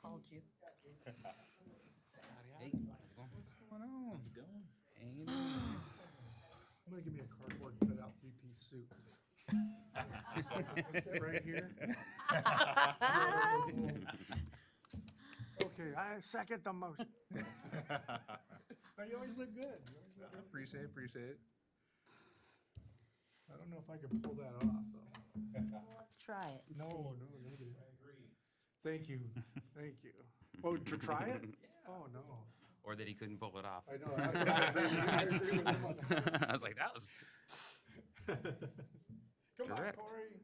called you. Hey, how's it going? What's going on? How's it going? Hanging in there. I'm gonna give me a cardboard cutout three-piece suit. Sit right here. Okay, I second the motion. But you always look good. You always look good. Appreciate it. I don't know if I can pull that off, though. Let's try it and No, see. no, negative. Thank you, thank you. Oh, to try it? Oh, no. Or that he couldn't pull it off. I know. That's what I agree with him on that. I was like, that was. Come on, Correct. Corey.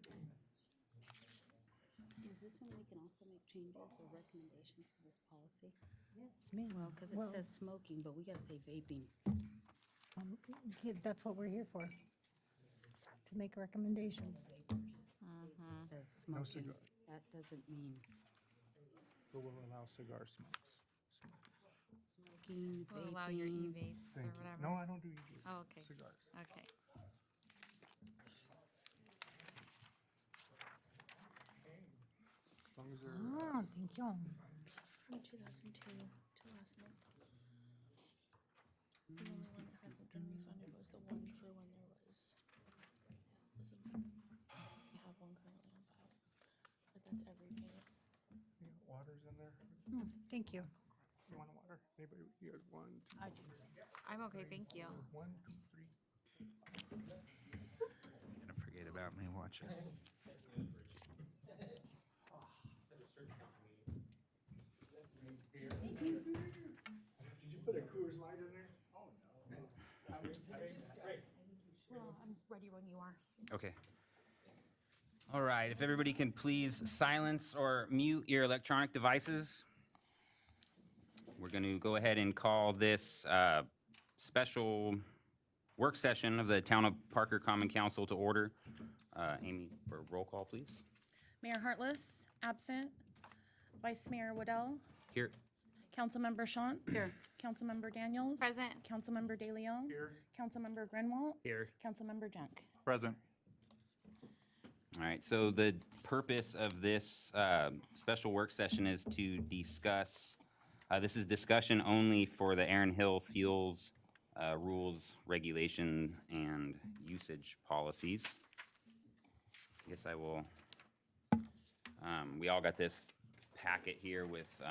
Is this one we can also make changes or recommendations to this policy? Yes. Well, because it says smoking, but we gotta say vaping. That's what we're here for, to make recommendations. It says No smoking. cigar. That doesn't mean But we'll allow cigar smokes. smoking, We'll allow your vaping. e-vapes or Thank you. whatever. No, I don't do e-vapes. Oh, okay. Cigars. Okay. As long as they're, Ah, thank you. From 2002 to last month. The only one that hasn't been refunded was the one for when there was we have one currently on file, but that's every payment. you got waters in there? Thank you. You want a water? Anybody? You got one, two, I do. I'm okay, thank you. 1, 2, 3. Gonna forget about me. Watch this. Did you put a Coors Light in there? Well, I'm ready when you are. Okay. All right. If everybody can please silence or mute your electronic devices. We're going to go ahead and call this special work session of the Town of Parker Common Council to order. Amy, for roll call, please. Mayor Hartless, absent. Vice Mayor Waddell, Here. Councilmember Shant. Here. Councilmember Daniels. Present. Councilmember De Leon. Here. Councilmember Grenwald. Here. Councilmember Junk. Present. All right, so the purpose of this special work session is to discuss, this is discussion only for the Aaron Hill Fuels rules, regulation, and usage policies. I guess I will, we all got this packet here with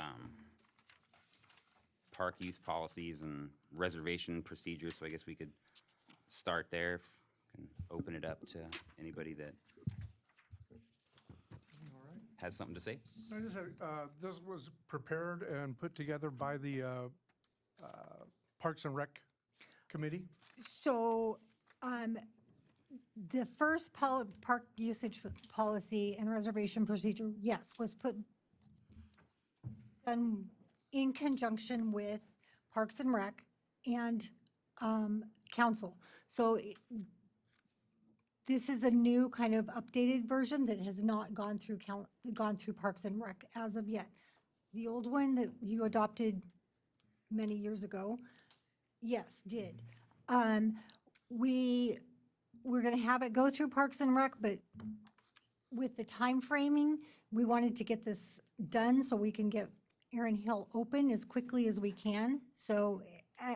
park use policies and reservation procedures, so I guess we could start there and open it up to anybody that All right. has something to say. I just had, this was prepared and put together by the Parks and Rec Committee. So, the first park usage policy and reservation procedure, yes, was done in conjunction with Parks and Rec and council. So this is a new kind of updated version that has not gone through Parks and Rec as of yet. The old one that you adopted many years ago, yes, did. We're gonna have it go through Parks and Rec, but with the time framing, we wanted to get this done so we can get Aaron Hill open as quickly as we can. So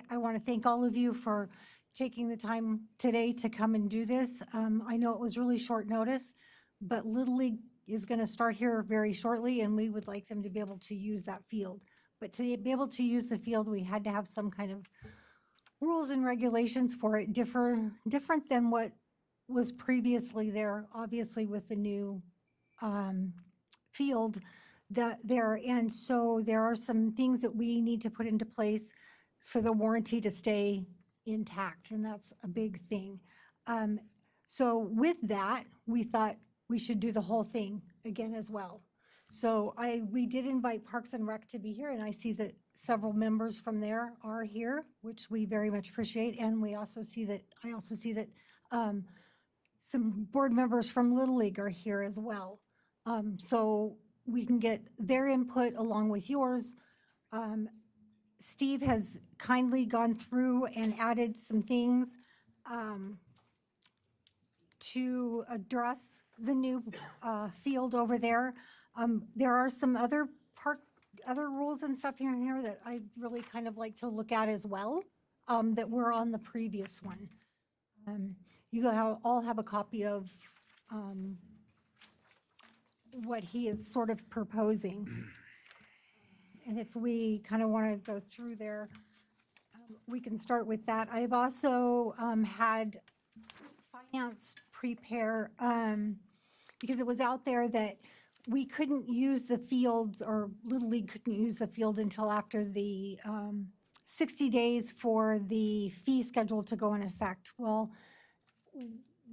I want to thank all of you for taking the time today to come and do this. I know it was really short notice, but Little League is going to start here very shortly, and we would like them to be able to use that field. But to be able to use the field, we had to have some kind of rules and regulations for it, different than what was previously there, obviously with the new field there. And so there are some things that we need to put into place for the warranty to stay intact, and that's a big thing. So with that, we thought we should do the whole thing again as well. So we did invite Parks and Rec to be here, and I see that several members from there are here, which we very much appreciate. And I also see that some board members from Little League are here as well. So we can get their input along with yours. Steve has kindly gone through and added some things to address the new field over there. There are some other park other rules and stuff here and here that I really kind of like to look at as well, that were on the previous one. You all have a copy of what he is sort of proposing. And if we kind of want to go through there, we can start with that. I've also had finance prepare, because it was out there that we couldn't use the fields, or Little League couldn't use the field until after the 60 days for the fee schedule to go in effect. Well,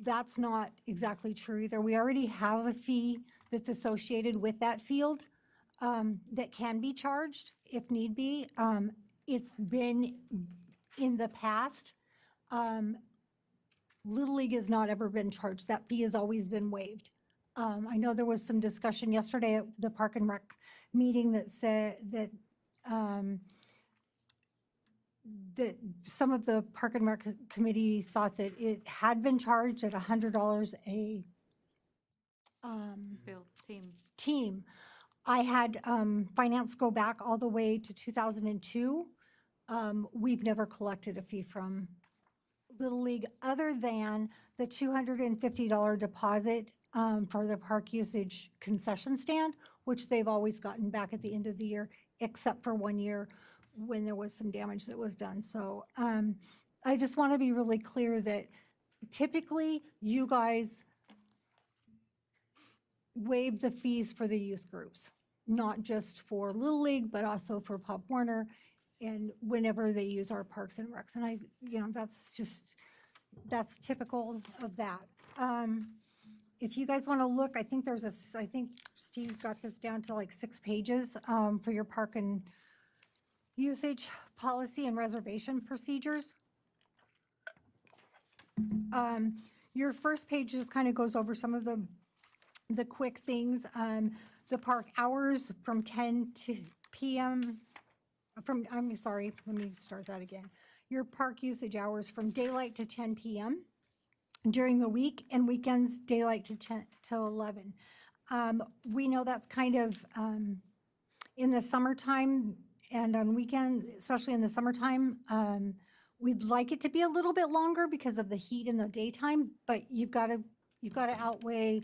that's not exactly true either. We already have a fee that's associated with that field that can be charged if need be. It's been in the past. Little League has not ever been charged. That fee has always been waived. I know there was some discussion yesterday at the Park and Rec meeting that said that that some of the Park and Rec committee thought that it had been charged at $100 a Bill, team. I had finance go back all the way to 2002. We've never collected a fee from Little League other than the $250 deposit for the park usage concession stand, which they've always gotten back at the end of the year, except for 1 year when there was some damage that was done. So I just want to be really clear that typically you guys waive the fees for the youth groups, not just for Little League, but also for Pop Warner and whenever they use our parks and recs. And that's typical of that. If you guys want to look, I think I think Steve got this down to like 6 pages for your park and usage policy and reservation procedures. Your first page just kind of goes over some of the quick things. The park hours from 10 p.m. I'm sorry, let me start that again. Your park usage hours from daylight to 10 p.m. during the week, and weekends daylight to 10 to 11. We know that's kind of in the summertime and on weekends, especially in the summertime. We'd like it to be a little bit longer because of the heat in the daytime, but you've got to outweigh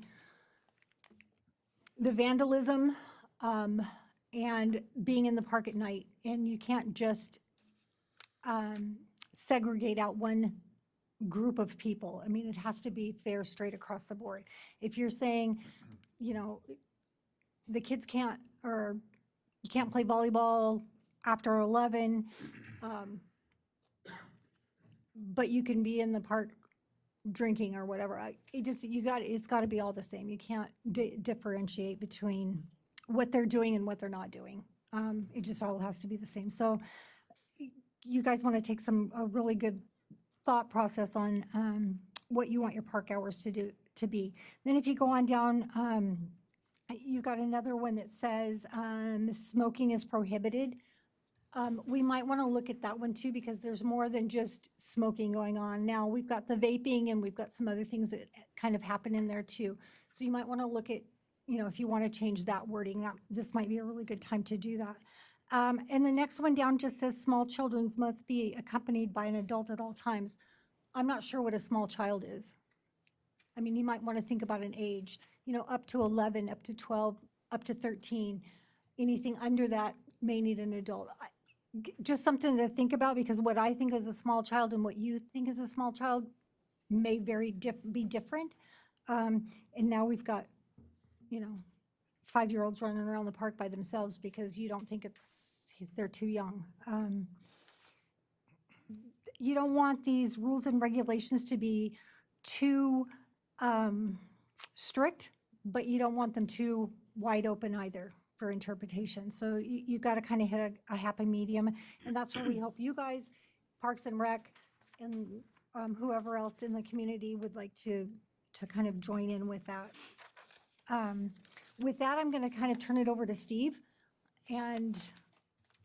the vandalism and being in the park at night. And you can't just segregate out one group of people. I mean, it has to be fair straight across the board. If you're saying, the kids can't, or you can't play volleyball after 11, but you can be in the park drinking or whatever. It's got to be all the same. You can't differentiate between what they're doing and what they're not doing. It just all has to be the same. So you guys want to take a really good thought process on what you want your park hours to be. Then if you go on down, you got another one that says smoking is prohibited. We might want to look at that one too, because there's more than just smoking going on. Now we've got the vaping and we've got some other things that kind of happen in there too. So you might want to look at, if you want to change that wording, this might be a really good time to do that. And the next one down just says small children must be accompanied by an adult at all times. I'm not sure what a small child is. I mean, you might want to think about an age, up to 11, up to 12, up to 13. Anything under that may need an adult. Just something to think about, because what I think is a small child and what you think is a small child may be different. And now we've got, 5-year-olds running around the park by themselves because you don't think they're too young. You don't want these rules and regulations to be too strict, but you don't want them too wide open either for interpretation. So you've got to kind of hit a happy medium, and that's where we hope you guys, Parks and Rec, and whoever else in the community would like to kind of join in with that. With that, I'm going to kind of turn it over to Steve and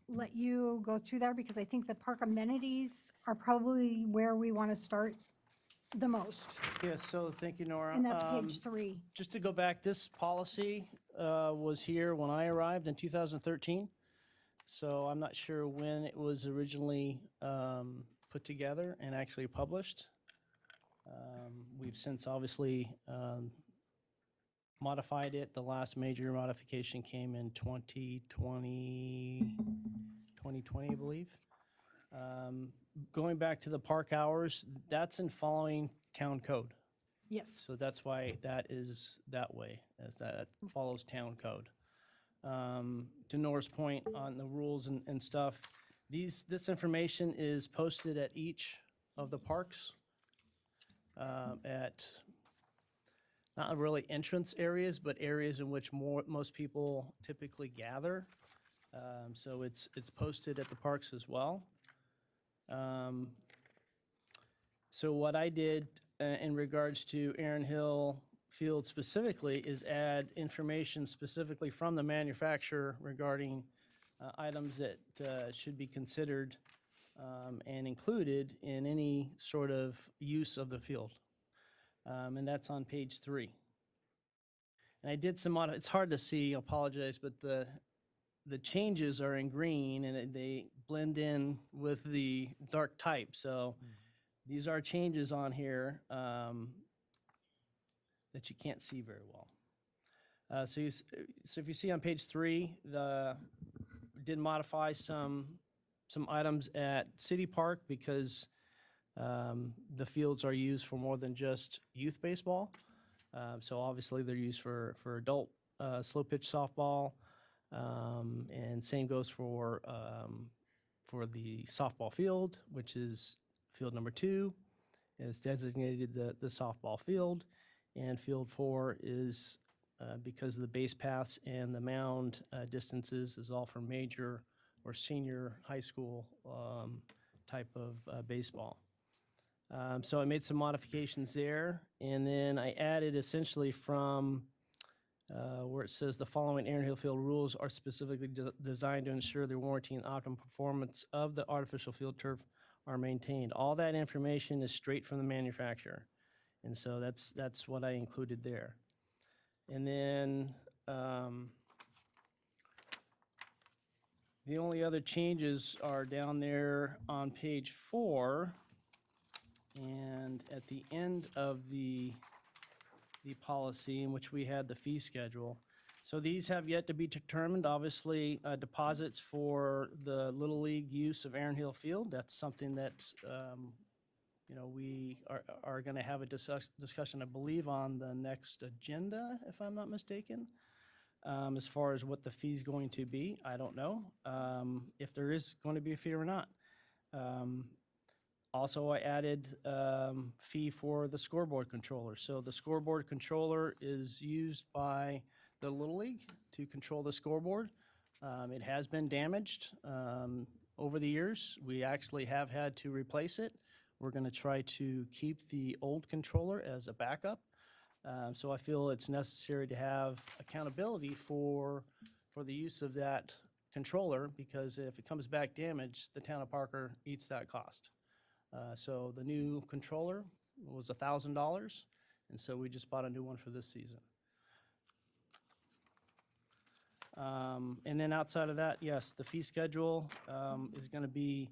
let you go through there, because I think the park amenities are probably where we want to start the most. Yes, so thank you, Nora. And that's page 3. Just to go back, this policy was here when I arrived in 2013. so I'm not sure when it was originally put together and actually published. We've since obviously modified it. The last major modification came in 2020, I believe. Going back to the park hours, that's in following town code. Yes. So that's why that is that way, as that follows town code. To Nora's point on the rules and stuff, this information is posted at each of the parks at not really entrance areas, but areas in which most people typically gather. So it's posted at the parks as well. So what I did in regards to Aaron Hill Field specifically is add information specifically from the manufacturer regarding items that should be considered and included in any sort of use of the field. And that's on page 3. And I did some, it's hard to see, I apologize, but the changes are in green and they blend in with the dark type. So these are changes on here that you can't see very well. So if you see on page 3, did modify some items at City Park because the fields are used for more than just youth baseball. So obviously they're used for adult slow pitch softball, and same goes for the softball field, which is field number 2 is designated the softball field, and field 4 is because of the base paths and the mound distances is all for major or senior high school type of baseball. So I made some modifications there, and then I added essentially from where it says the following Aaron Hill Field rules are specifically designed to ensure the warranty and optimum performance of the artificial field turf are maintained. All that information is straight from the manufacturer, and so that's what I included there. And then the only other changes are down there on page 4. And at the end of the policy in which we had the fee schedule. So these have yet to be determined. Obviously, deposits for the Little League use of Aaron Hill Field, that's something that, we are going to have a discussion, I believe, on the next agenda, if I'm not mistaken. As far as what the fee's going to be, I don't know if there is going to be a fee or not. Also, I added fee for the scoreboard controller. So the scoreboard controller is used by the Little League to control the scoreboard. It has been damaged over the years. We actually have had to replace it. We're going to try to keep the old controller as a backup. So I feel it's necessary to have accountability for the use of that controller, because if it comes back damaged, the town of Parker eats that cost. So the new controller was $1,000, and so we just bought a new one for this season. And then outside of that, yes, the fee schedule is going to be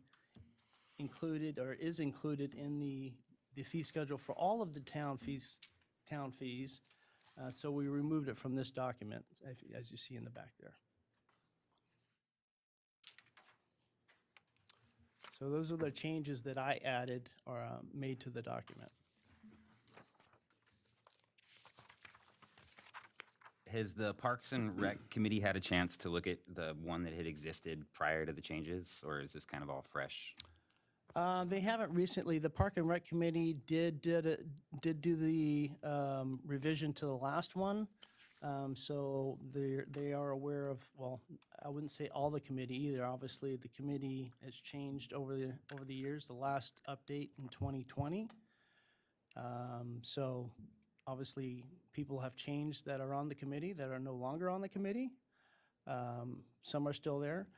included, or is included in the fee schedule for all of the town fees. So we removed it from this document, as you see in the back there. So those are the changes that I added or made to the document. Has the Parks and Rec Committee had a chance to look at the one that had existed prior to the changes, or is this kind of all fresh? They haven't recently. The Park and Rec Committee did do the revision to the last one. So they are aware of, well, I wouldn't say all the committee either. Obviously, the committee has changed over the years. The last update in 2020. So obviously, people have changed that are on the committee that are no longer on the committee. Some are still there.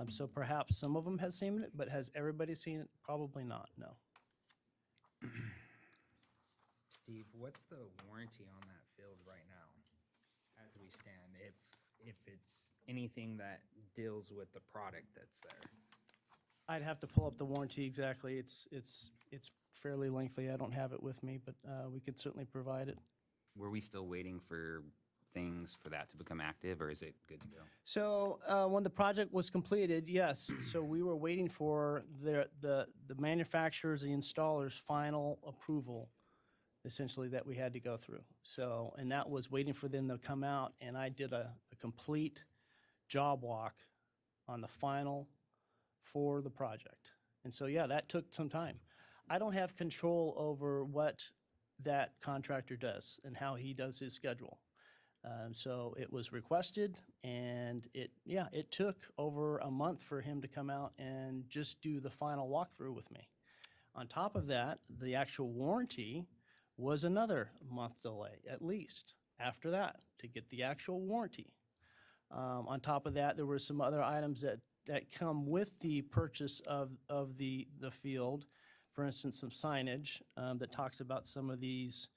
So perhaps some of them have seen it, but has everybody seen it? Probably not, no. Steve, what's the warranty on that field right now as we stand? if it's anything that deals with the product that's there. I'd have to pull up the warranty exactly. It's fairly lengthy. I don't have it with me, but we could certainly provide it. Were we still waiting for things for that to become active, or is it good to go? So when the project was completed, yes. So we were waiting for the manufacturer's, the installer's final approval, essentially, that we had to go through. So, and that was waiting for them to come out, and I did a complete job walk on the final for the project. And so, yeah, that took some time. I don't have control over what that contractor does and how he does his schedule. So it was requested, and it took over a month for him to come out and just do the final walkthrough with me. On top of that, the actual warranty was another month delay, at least, after that, to get the actual warranty. On top of that, there were some other items that come with the purchase of the field. For instance, some signage that talks about some of these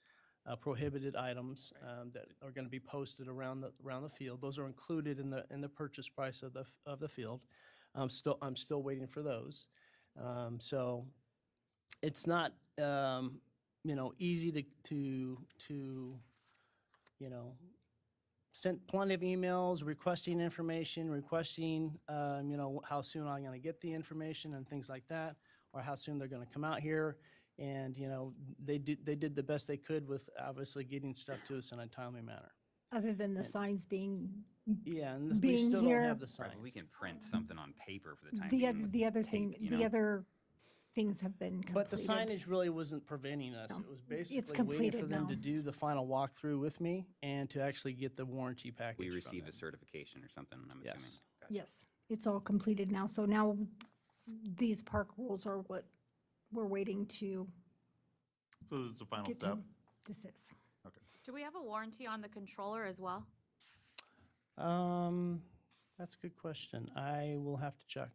prohibited items that are going to be posted around the field. Those are included in the purchase price of the field. I'm still waiting for those. So it's not easy to sent plenty of emails requesting information, requesting how soon I'm going to get the information and things like that, or how soon they're going to come out here. And they did the best they could with obviously getting stuff to us in a timely manner. Other than the signs being, Yeah, and we Being still here- don't have the Right, signs. we can print something on paper for the time the being. other, with the other tape, thing, you the know? other things have been completed. But the signage really wasn't preventing us. No, It was it's basically waiting for completed them to now. do the final walkthrough with me and to actually get the warranty package We from receive a them. certification or something, I'm assuming. Yes. Gotcha. Yes, it's all completed now. So now these park rules are what we're waiting to So this is the final get step? to. This is. Do we have a warranty on the controller as well? That's a good question. I will have to check.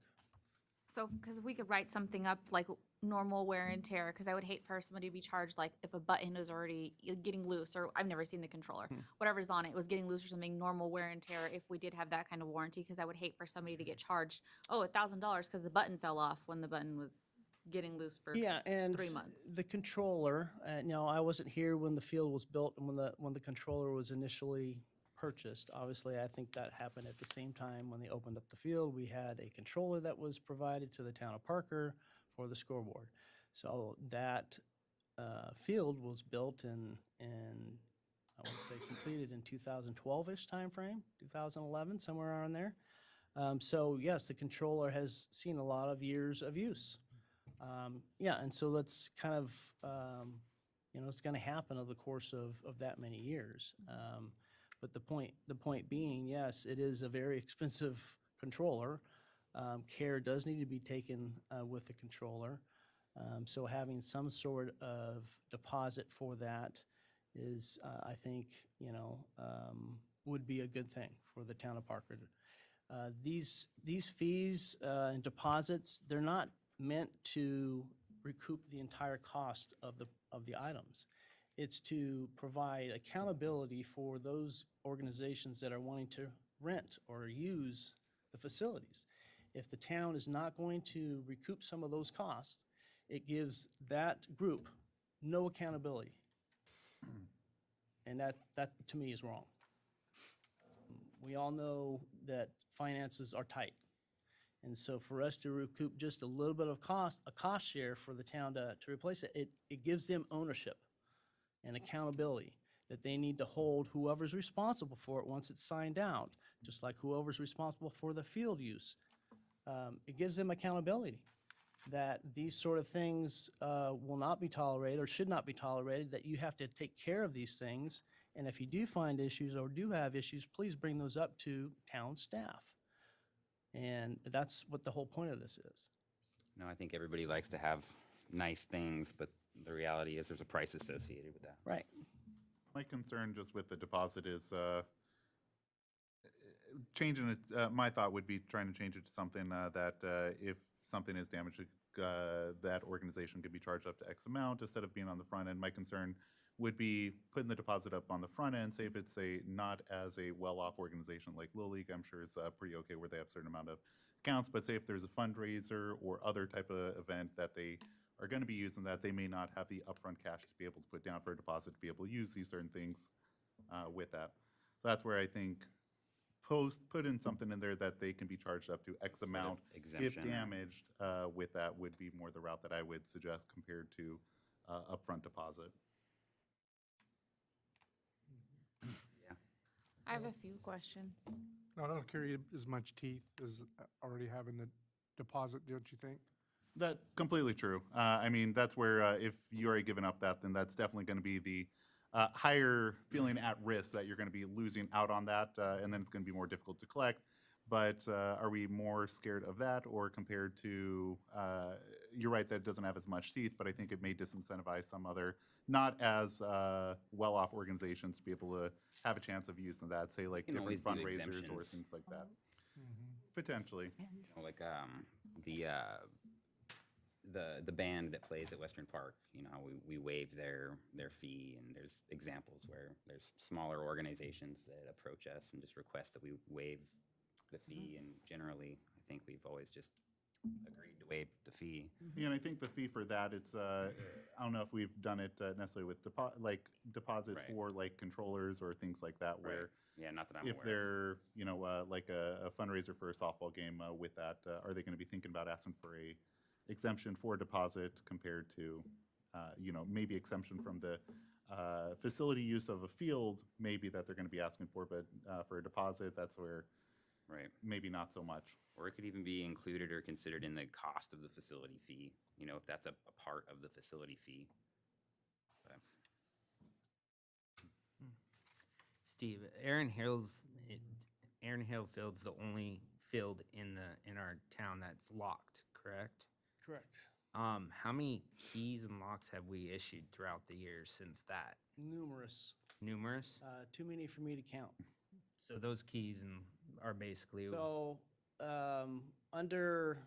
So, because we could write something up like normal wear and tear, because I would hate for somebody to be charged, like if a button is already getting loose, or I've never seen the controller, whatever's on it was getting loose or something, normal wear and tear, if we did have that kind of warranty, because I would hate for somebody to get charged, $1,000 because the button fell off when the button was getting loose for Yeah, and 3 months. the controller, I wasn't here when the field was built and when the controller was initially purchased. Obviously, I think that happened at the same time when they opened up the field. We had a controller that was provided to the town of Parker for the scoreboard. So that field was built and I would say completed in 2012-ish timeframe, 2011, somewhere around there. So yes, the controller has seen a lot of years of use. And so that's kind of, it's going to happen over the course of that many years. But the point being, yes, it is a very expensive controller. Care does need to be taken with the controller. So having some sort of deposit for that is, I think, would be a good thing for the town of Parker. These fees and deposits, they're not meant to recoup the entire cost of the items. It's to provide accountability for those organizations that are wanting to rent or use the facilities. If the town is not going to recoup some of those costs, it gives that group no accountability. And that to me is wrong. We all know that finances are tight. And so for us to recoup just a little bit of a cost share for the town to replace it, it gives them ownership and accountability that they need to hold whoever's responsible for it once it's signed out, just like whoever's responsible for the field use. It gives them accountability that these sort of things will not be tolerated or should not be tolerated, that you have to take care of these things. And if you do find issues or do have issues, please bring those up to town staff. And that's what the whole point of this is. No, I think everybody likes to have nice things, but the reality is there's a price associated with that. Right. My concern just with the deposit is changing it, my thought would be trying to change it to something that if something is damaged, that organization could be charged up to X amount instead of being on the front end. My concern would be putting the deposit up on the front end. Say if it's not as a well-off organization like Little League, I'm sure it's pretty okay where they have a certain amount of accounts. But say if there's a fundraiser or other type of event that they are going to be using that, they may not have the upfront cash to be able to put down for a deposit to be able to use these certain things with that. So that's where I think put in something in there that they can be charged up to X amount if exemption or- damaged with that would be more the route that I would suggest compared to upfront deposit. I have a few questions. No, I don't carry as much teeth as already having the deposit, don't you think? That's completely true. I mean, that's where if you already given up that, then that's definitely going to be the higher feeling at risk that you're going to be losing out on that, and then it's going to be more difficult to collect. But are we more scared of that, or compared to, you're right that it doesn't have as much teeth, but I think it may disincentivize some other not as well-off organizations to be able to have a chance of using that, say like You can different always do fundraisers or exemptions. things like that. Potentially. Like the band that plays at Western Park, you know, how we waive their fee, and there's examples where there's smaller organizations that approach us and just request that we waive the fee, and generally, I think we've always just agreed to waive the fee. Yeah, and I think the fee for that, it's, I don't know if we've done it necessarily with deposits Right. for like controllers or things like that, where Yeah, not that I'm if aware of. they're, you know, like a fundraiser for a softball game with that, are they going to be thinking about asking for a exemption for a deposit compared to, you know, maybe exemption from the facility use of a field, maybe that they're going to be asking for, but for a deposit, that's where Right. maybe not so much. Or it could even be included or considered in the cost of the facility fee, you know, if that's a part of the facility fee. But- Steve, Aaron Hill Field's the only field in our town that's locked, correct? Correct. How many keys and locks have we issued throughout the years since that? Numerous. Numerous? Too many for me to count. So those keys are basically. So, under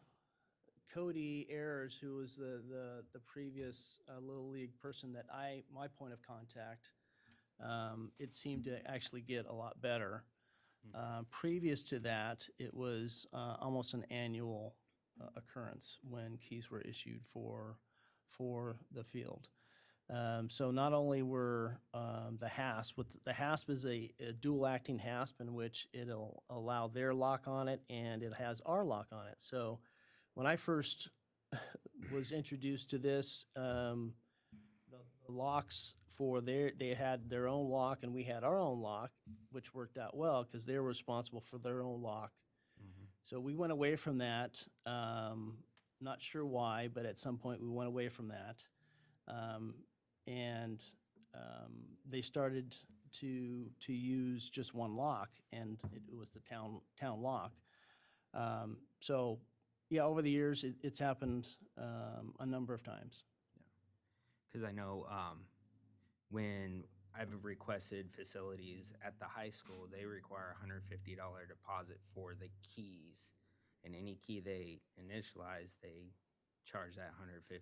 Cody Ayers, who was the previous Little League person that my point of contact, it seemed to actually get a lot better. Previous to that, it was almost an annual occurrence when keys were issued for the field. So not only were the HASP, the HASP is a dual acting HASP in which it'll allow their lock on it and it has our lock on it. So when I first was introduced to this, the locks they had their own lock and we had our own lock, which worked out well because they were responsible for their own lock. So we went away from that. Not sure why, but at some point we went away from that. And they started to use just one lock, and it was the town lock. So, yeah, over the years, it's happened a number of times. Because I know when I've requested facilities at the high school, they require a $150 deposit for the keys. And any key they initialize, they charge that $150.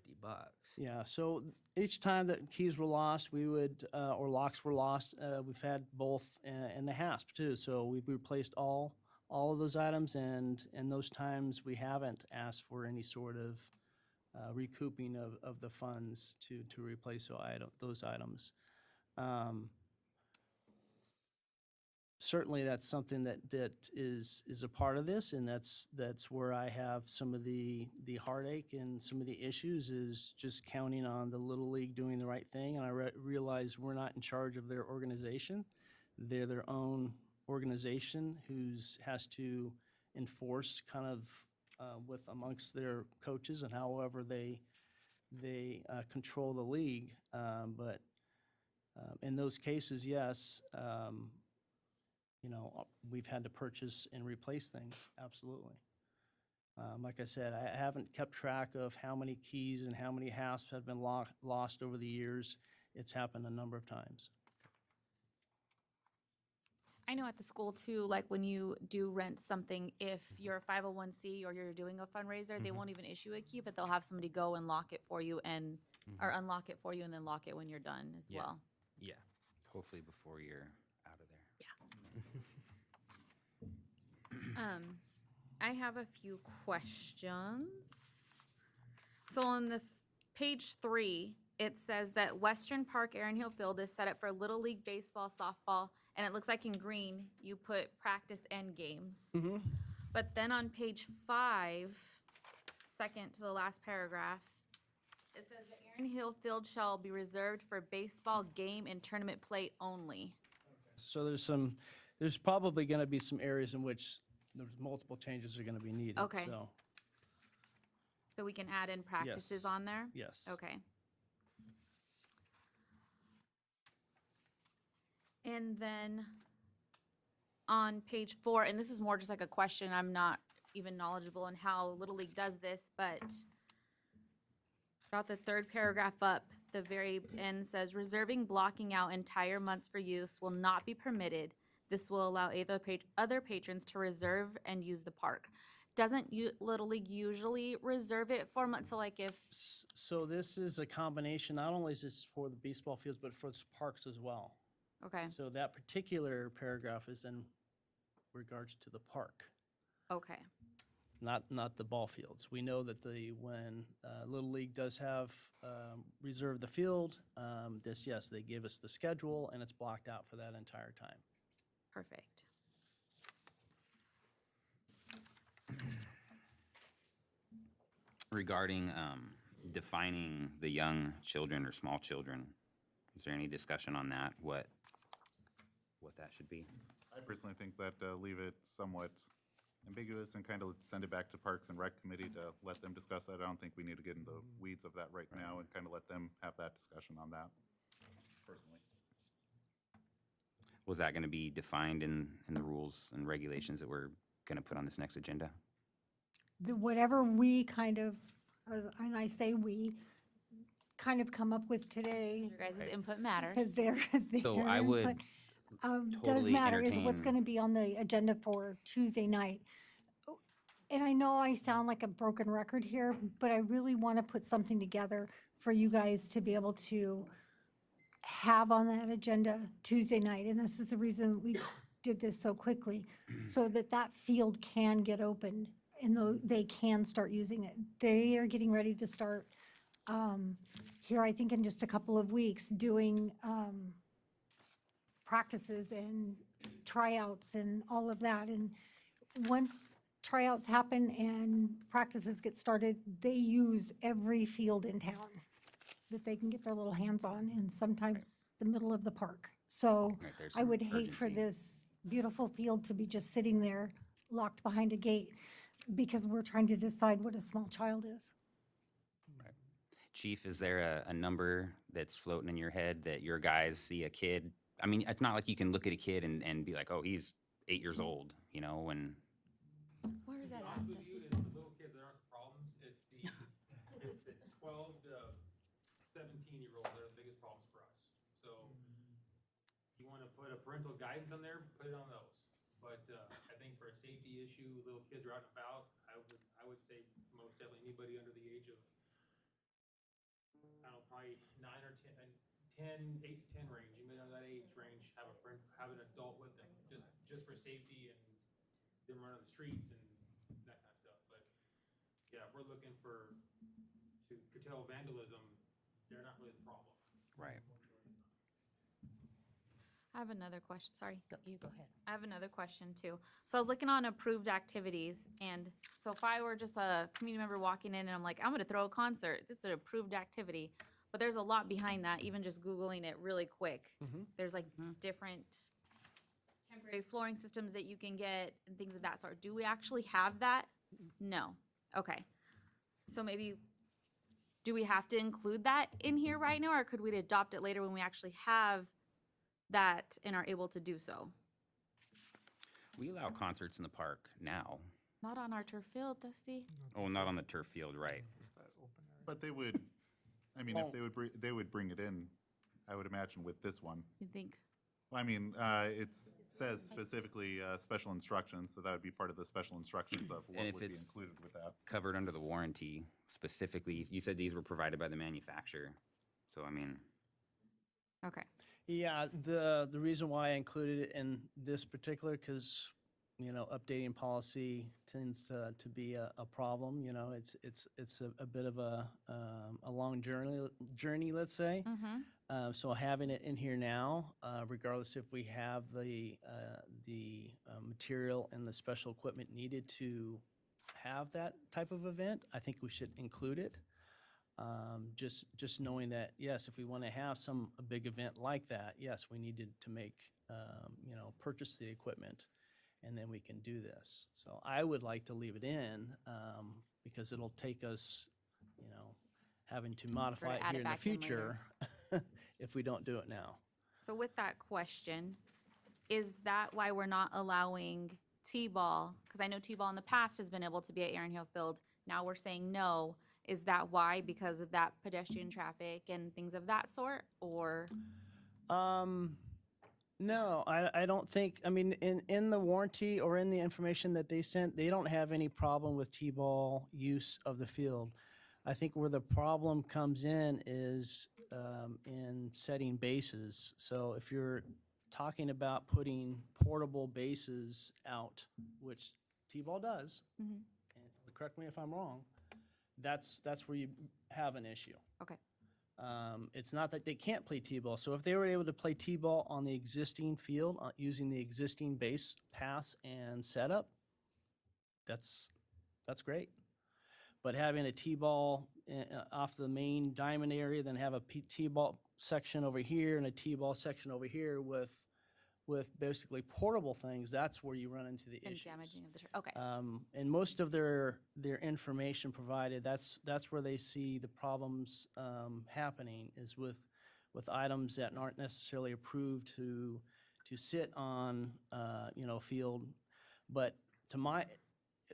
Yeah, so each time that keys were lost, we would, or locks were lost, we've had both in the HASP too. So we've replaced all of those items, and in those times, we haven't asked for any sort of recouping of the funds to replace those items. Certainly, that's something that is a part of this, and that's where I have some of the heartache and some of the issues is just counting on the Little League doing the right thing. And I realize we're not in charge of their organization; they're their own organization has to enforce kind of with amongst their coaches and however they control the league. But in those cases, yes. You know, we've had to purchase and replace things, absolutely. Like I said, I haven't kept track of how many keys and how many HASPs have been lost over the years. It's happened a number of times. I know at the school too, like when you do rent something, if you're a 501c or you're doing a fundraiser, they won't even issue a key, but they'll have somebody go and lock it for you and, or unlock it for you and then lock it when you're done as Yeah. well. Yeah. Hopefully before you're out of there. I have a few questions. So on the page 3, it says that Western Park Aaron Hill Field is set up for Little League baseball, softball, and it looks like in green you put practice and games. But then on page 5, second to the last paragraph, it says the Aaron Hill Field shall be reserved for baseball game and tournament play only. So there's probably going to be some areas in which there's multiple changes are going to be needed. Okay. So, So we can add in practices Yes. on there? yes. Okay. And then on page 4, and this is more just like a question, I'm not even knowledgeable in how Little League does this, but about the third paragraph up, the very end says, reserving blocking out entire months for use will not be permitted. This will allow other patrons to reserve and use the park. Doesn't Little League usually reserve it for months? So like if, So this is a combination, not only is this for the baseball fields, but for the parks as well. okay, So that particular paragraph is in regards to the park, okay, not the ball fields. We know that when Little League does have reserve the field, yes, they give us the schedule and it's blocked out for that entire time. perfect. Regarding defining the young children or small children, is there any discussion on that? What that should be? I personally think that leave it somewhat ambiguous and kind of send it back to Parks and Rec Committee to let them discuss that. I don't think we need to get in the weeds of that right now and kind of let them have that discussion on that, personally. Was that going to be defined in the rules and regulations that we're going to put on this next agenda? Whatever we kind of, and I say we, kind of come up with today, Your guys' input matters. because their So I would input, does totally matter, is what's entertain- going to be on the agenda for Tuesday night. And I know I sound like a broken record here, but I really want to put something together for you guys to be able to have on that agenda Tuesday night. And this is the reason we did this so quickly, so that that field can get opened and they can start using it. They are getting ready to start here, I think in just a couple of weeks, doing practices and tryouts and all of that. And once tryouts happen and practices get started, they use every field in town that they can get their little hands on, and sometimes the middle of the park. So Right, there's I some would hate for urgency. this beautiful field to be just sitting there locked behind a gate because we're trying to decide what a small child is. Chief, is there a number that's floating in your head that your guys see a kid? I mean, it's not like you can look at a kid and be like, oh, he's 8 years old, you know, and Where is that at, honest with you, Dusty? it's the little kids that aren't the problems. It's the 12 to 17-year-olds that are the biggest problems for us. So you want to put a parental guidance on there, put it on those. But I think for a safety issue, little kids are out and about. I would say most definitely anybody under the age of, I don't know, probably 9 or 10, 8 to 10 range. You may know that age range, have an adult with them, just for safety and them running the streets and that kind of stuff. But yeah, if we're looking to curtail vandalism, they're not really the problem. right. I have another question, sorry. You go ahead. I have another question too. So I was looking on approved activities, and so if I were just a community member walking in and I'm like, I'm gonna throw a concert, it's an approved activity. But there's a lot behind that, even just Googling it really quick. There's like different temporary flooring systems that you can get and things of that sort. Do we actually have that? No. Okay. So maybe, do we have to include that in here right now, or could we adopt it later when we actually have that and are able to do so? We allow concerts in the park now. Not on our turf field, Dusty. Oh, not on the turf field, right? But they would, I mean, if they would bring it in, I would imagine with this one. You think? I mean, it says specifically special instructions, so that would be part of the special instructions of And what if would be it's- included with that. Covered under the warranty specifically, you said these were provided by the manufacturer. So, I mean, Okay. Yeah, the reason why I included it in this particular, because, you know, updating policy tends to be a problem, you know, it's a bit of a long journey, let's say. So having it in here now, regardless if we have the material and the special equipment needed to have that type of event, I think we should include it. Just knowing that, yes, if we want to have a big event like that, yes, we needed to make, you know, purchase the equipment, and then we can do this. So I would like to leave it in, because it'll take us, you know, having to modify it add here it in the back in later. future if we don't do it now. So with that question, is that why we're not allowing T-ball? Because I know T-ball in the past has been able to be at Aaron Hill Field. Now we're saying no. Is that why? Because of that pedestrian traffic and things of that sort, or? No, I don't think, I mean, in the warranty or in the information that they sent, they don't have any problem with T-ball use of the field. I think where the problem comes in is in setting bases. So if you're talking about putting portable bases out, which T-ball does, and correct me if I'm wrong, that's where you have an issue. Okay. It's not that they can't play T-ball. So if they were able to play T-ball on the existing field, using the existing base pass and setup, that's great. But having a T-ball off the main diamond area, then have a T-ball section over here and a T-ball section over here with basically portable things, that's where you run into the And issues. damaging of the, okay. And most of their information provided, that's where they see the problems happening, is with items that aren't necessarily approved to sit on, you know, field. But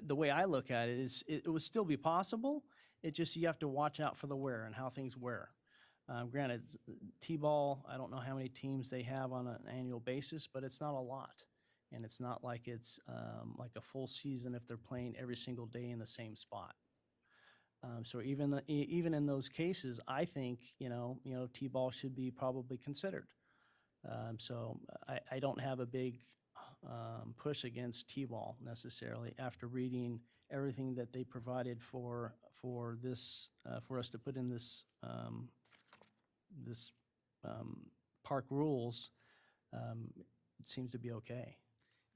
the way I look at it is, it would still be possible. It just, you have to watch out for the wear and how things wear. Granted, T-ball, I don't know how many teams they have on an annual basis, but it's not a lot. And it's not like it's like a full season if they're playing every single day in the same spot. So even in those cases, I think, you know, T-ball should be probably considered. So I don't have a big push against T-ball necessarily after reading everything that they provided for this, for us to put in this park rules. It seems to be okay.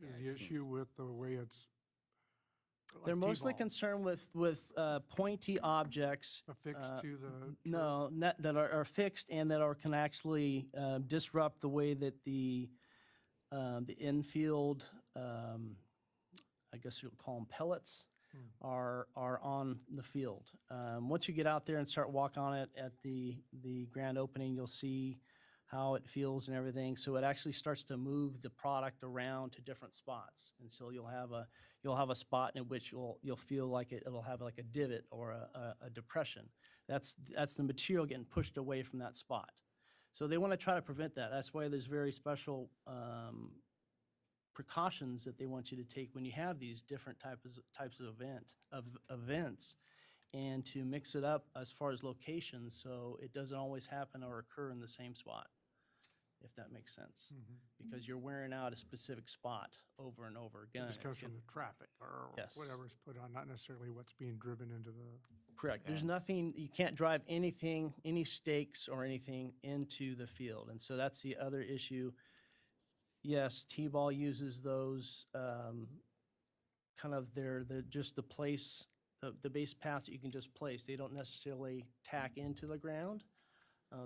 Is the issue with the way it's? like They're mostly T-ball, concerned with pointy objects. affixed to the? No, that are fixed and that can actually disrupt the way that the infield, I guess you'll call them pellets, are on the field. Once you get out there and start walking on it at the grand opening, you'll see how it feels and everything. So it actually starts to move the product around to different spots. And so you'll have a spot in which you'll feel like it'll have like a divot or a depression. That's the material getting pushed away from that spot. So they want to try to prevent that. That's why there's very special precautions that they want you to take when you have these different types of events, and to mix it up as far as locations, so it doesn't always happen or occur in the same spot, if that makes sense. Because you're wearing out a specific spot over and over again. It just comes It's from the traffic or Yes. whatever's put on, not necessarily what's being driven into the. Correct. There's nothing, you can't drive anything, any stakes or anything into the field. And so that's the other issue. Yes, T-ball uses those, kind of they're just the place, the base paths that you can just place. They don't necessarily tack into the ground.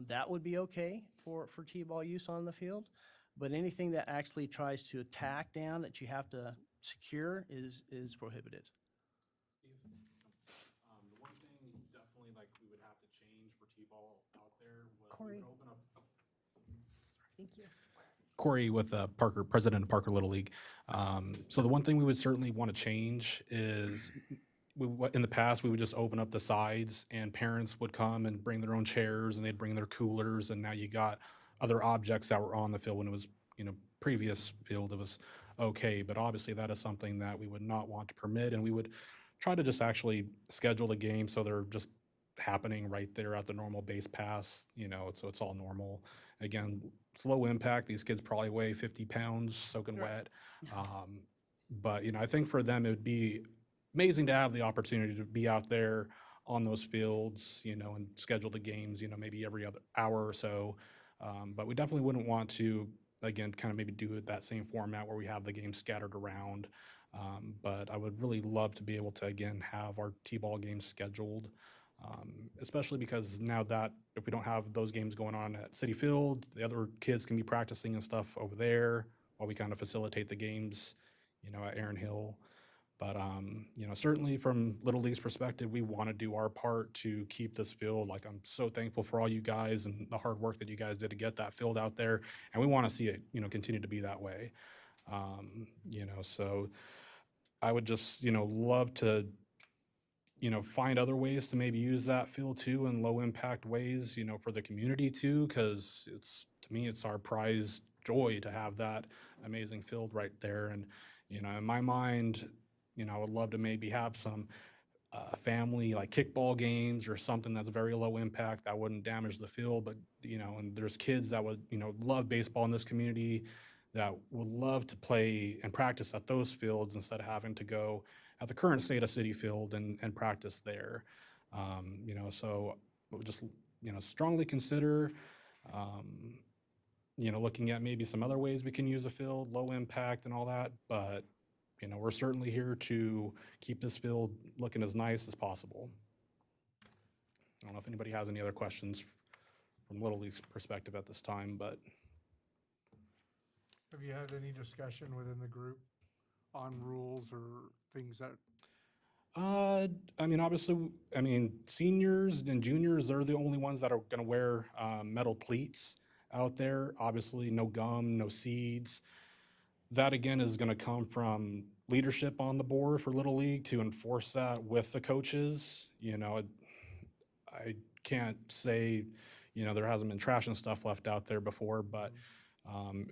That would be okay for T-ball use on the field. But anything that actually tries to attack down that you have to secure is prohibited. The one thing definitely like we would have to change for T-ball out there was we Corey. would open up. Thank you. Corey with Parker, president of Parker Little League. So the one thing we would certainly want to change is in the past, we would just open up the sides and parents would come and bring their own chairs and they'd bring their coolers. And now you got other objects that were on the field when it was, previous field, it was okay. But obviously that is something that we would not want to permit. And we would try to just actually schedule the game so they're just happening right there at the normal base pass, so it's all normal. Again, it's low impact. These kids probably weigh 50 pounds soaking wet. But, I think for them, it would be amazing to have the opportunity to be out there on those fields, and schedule the games, maybe every other hour or so. But we definitely wouldn't want to, again, kind of maybe do it that same format where we have the games scattered around. But I would really love to be able to, again, have our T-ball games scheduled, especially because now that if we don't have those games going on at City Field, the other kids can be practicing and stuff over there while we kind of facilitate the games, at Aaron Hill. But, certainly from Little League's perspective, we want to do our part to keep this field. Like, I'm so thankful for all you guys and the hard work that you guys did to get that field out there. And we want to see it, continue to be that way. So I would just, love to, find other ways to maybe use that field too in low impact ways, for the community too, because to me, it's our prized joy to have that amazing field right there. And, in my mind, I would love to maybe have some family like kickball games or something that's very low impact that wouldn't damage the field. But, and there's kids that would, love baseball in this community that would love to play and practice at those fields instead of having to go at the current state of City Field and practice there. So I would just, strongly consider, looking at maybe some other ways we can use a field, low impact and all that. But, we're certainly here to keep this field looking as nice as possible. I don't know if anybody has any other questions from Little League's perspective at this time, but. Have you had any discussion within the group on rules or things that, Obviously, seniors and juniors, they're the only ones that are gonna wear metal cleats out there. Obviously, no gum, no seeds. That again is gonna come from leadership on the board for Little League to enforce that with the coaches. I can't say, there hasn't been trash and stuff left out there before, but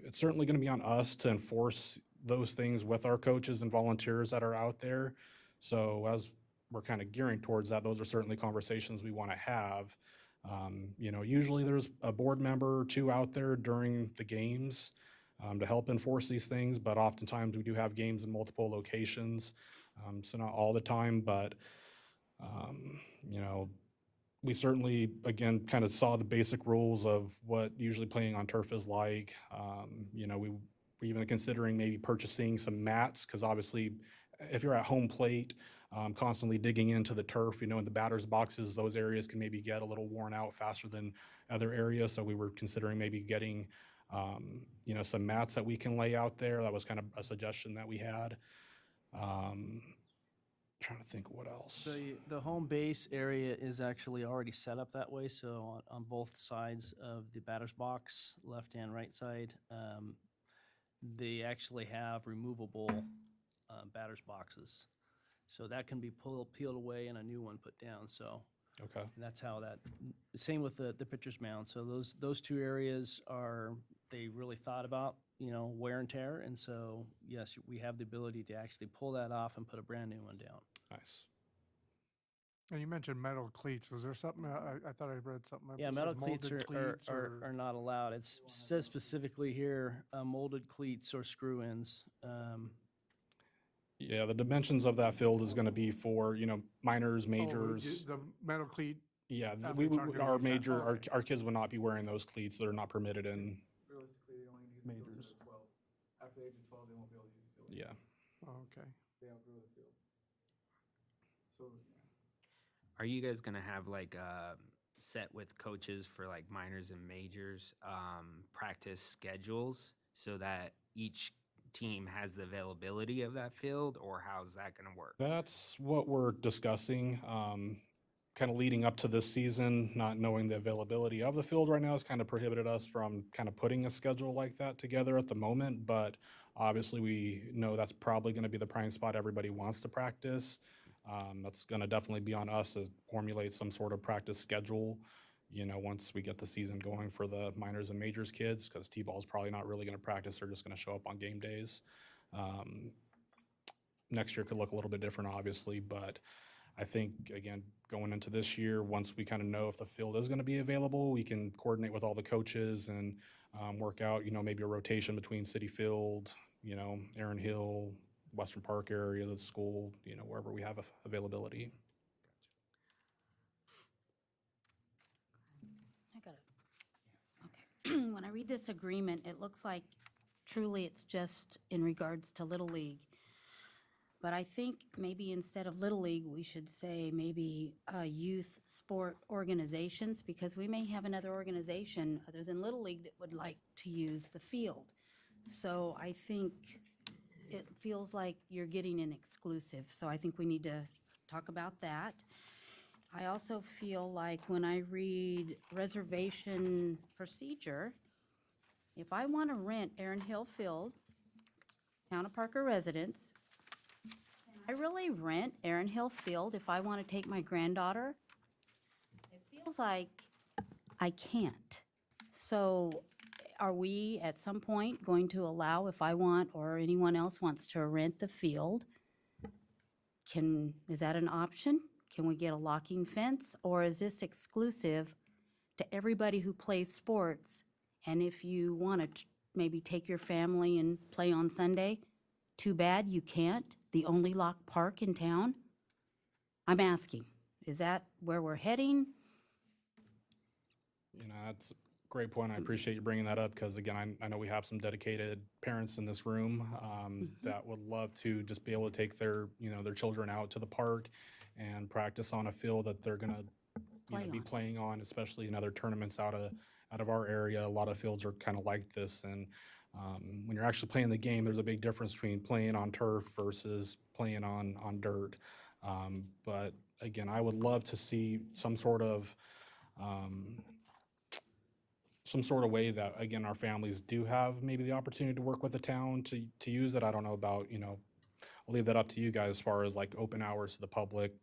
it's certainly gonna be on us to enforce those things with our coaches and volunteers that are out there. So as we're kind of gearing towards that, those are certainly conversations we want to have. Usually there's a board member or two out there during the games to help enforce these things, but oftentimes we do have games in multiple locations. So not all the time, but, we certainly, again, kind of saw the basic rules of what usually playing on turf is like. We're even considering maybe purchasing some mats, because obviously if you're at home plate, constantly digging into the turf, in the batter's boxes, those areas can maybe get a little worn out faster than other areas. So we were considering maybe getting, some mats that we can lay out there. That was kind of a suggestion that we had. Trying to think what else. The home base area is actually already set up that way, so on both sides of the batter's box, left and right side, they actually have removable batter's boxes. So that can be peeled away and a new one put down, so. Okay. And that's how same with the pitcher's mound. So those two areas they really thought about, wear and tear. And so, yes, we have the ability to actually pull that off and put a brand new one down. Nice. and you mentioned metal cleats. Was there something, I thought I read something. that Yeah, said metal cleats molded are not allowed. It says specifically here, molded cleats or screw-ins. Yeah, the dimensions of that field is gonna be for, minors, Oh, majors. the metal cleat, Yeah, athletes aren't gonna our use that. major, Oh, okay. our kids would not be wearing those cleats. They're not permitted in, Realistically, they only need to go to 12. After the age of 12, they won't be able to use the field. yeah. Oh, okay. They outgrow the field. So, Are you guys gonna have like a set with coaches for like minors and majors, practice schedules so that each team has the availability of that field, or how's that gonna work? That's what we're discussing, kind of leading up to this season, not knowing the availability of the field right now has kind of prohibited us from kind of putting a schedule like that together at the moment, but obviously we know that's probably gonna be the prime spot everybody wants to practice. That's gonna definitely be on us to formulate some sort of practice schedule, once we get the season going for the minors and majors kids, because T-ball is probably not really gonna practice, they're just gonna show up on game days. Next year could look a little bit different, obviously, but I think, again, going into this year, once we kind of know if the field is going to be available, we can coordinate with all the coaches and work out, maybe a rotation between City Field, Aaron Hill, Western Park area, the school, wherever we have availability. I got it. Okay. When I read this agreement, it looks like truly it's just in regards to Little League. But I think maybe instead of Little League, we should say maybe youth sport organizations, because we may have another organization other than Little League that would like to use the field. So I think it feels like you're getting an exclusive. So I think we need to talk about that. I also feel like when I read reservation procedure, if I want to rent Aaron Hill Field, Town of Parker residents, I really rent Aaron Hill Field if I want to take my granddaughter. It feels like I can't. So are we at some point going to allow, if I want or anyone else wants to rent the field, is that an option? Can we get a locking fence, or is this exclusive to everybody who plays sports? And if you want to maybe take your family and play on Sunday, too bad you can't? The only locked park in town? I'm asking, is that where we're heading? That's a great point. I appreciate you bringing that up because, again, I know we have some dedicated parents in this room that would love to just be able to take their children out to the park and practice on a field that they're going to be playing on, especially in other tournaments out of our area. A lot of fields are kind of like this, and when you're actually playing the game, there's a big difference between playing on turf versus playing on dirt. But again, I would love to see some sort of way that, again, our families do have maybe the opportunity to work with the town to use it. I don't know about, I'll leave that up to you guys as far as like open hours to the public.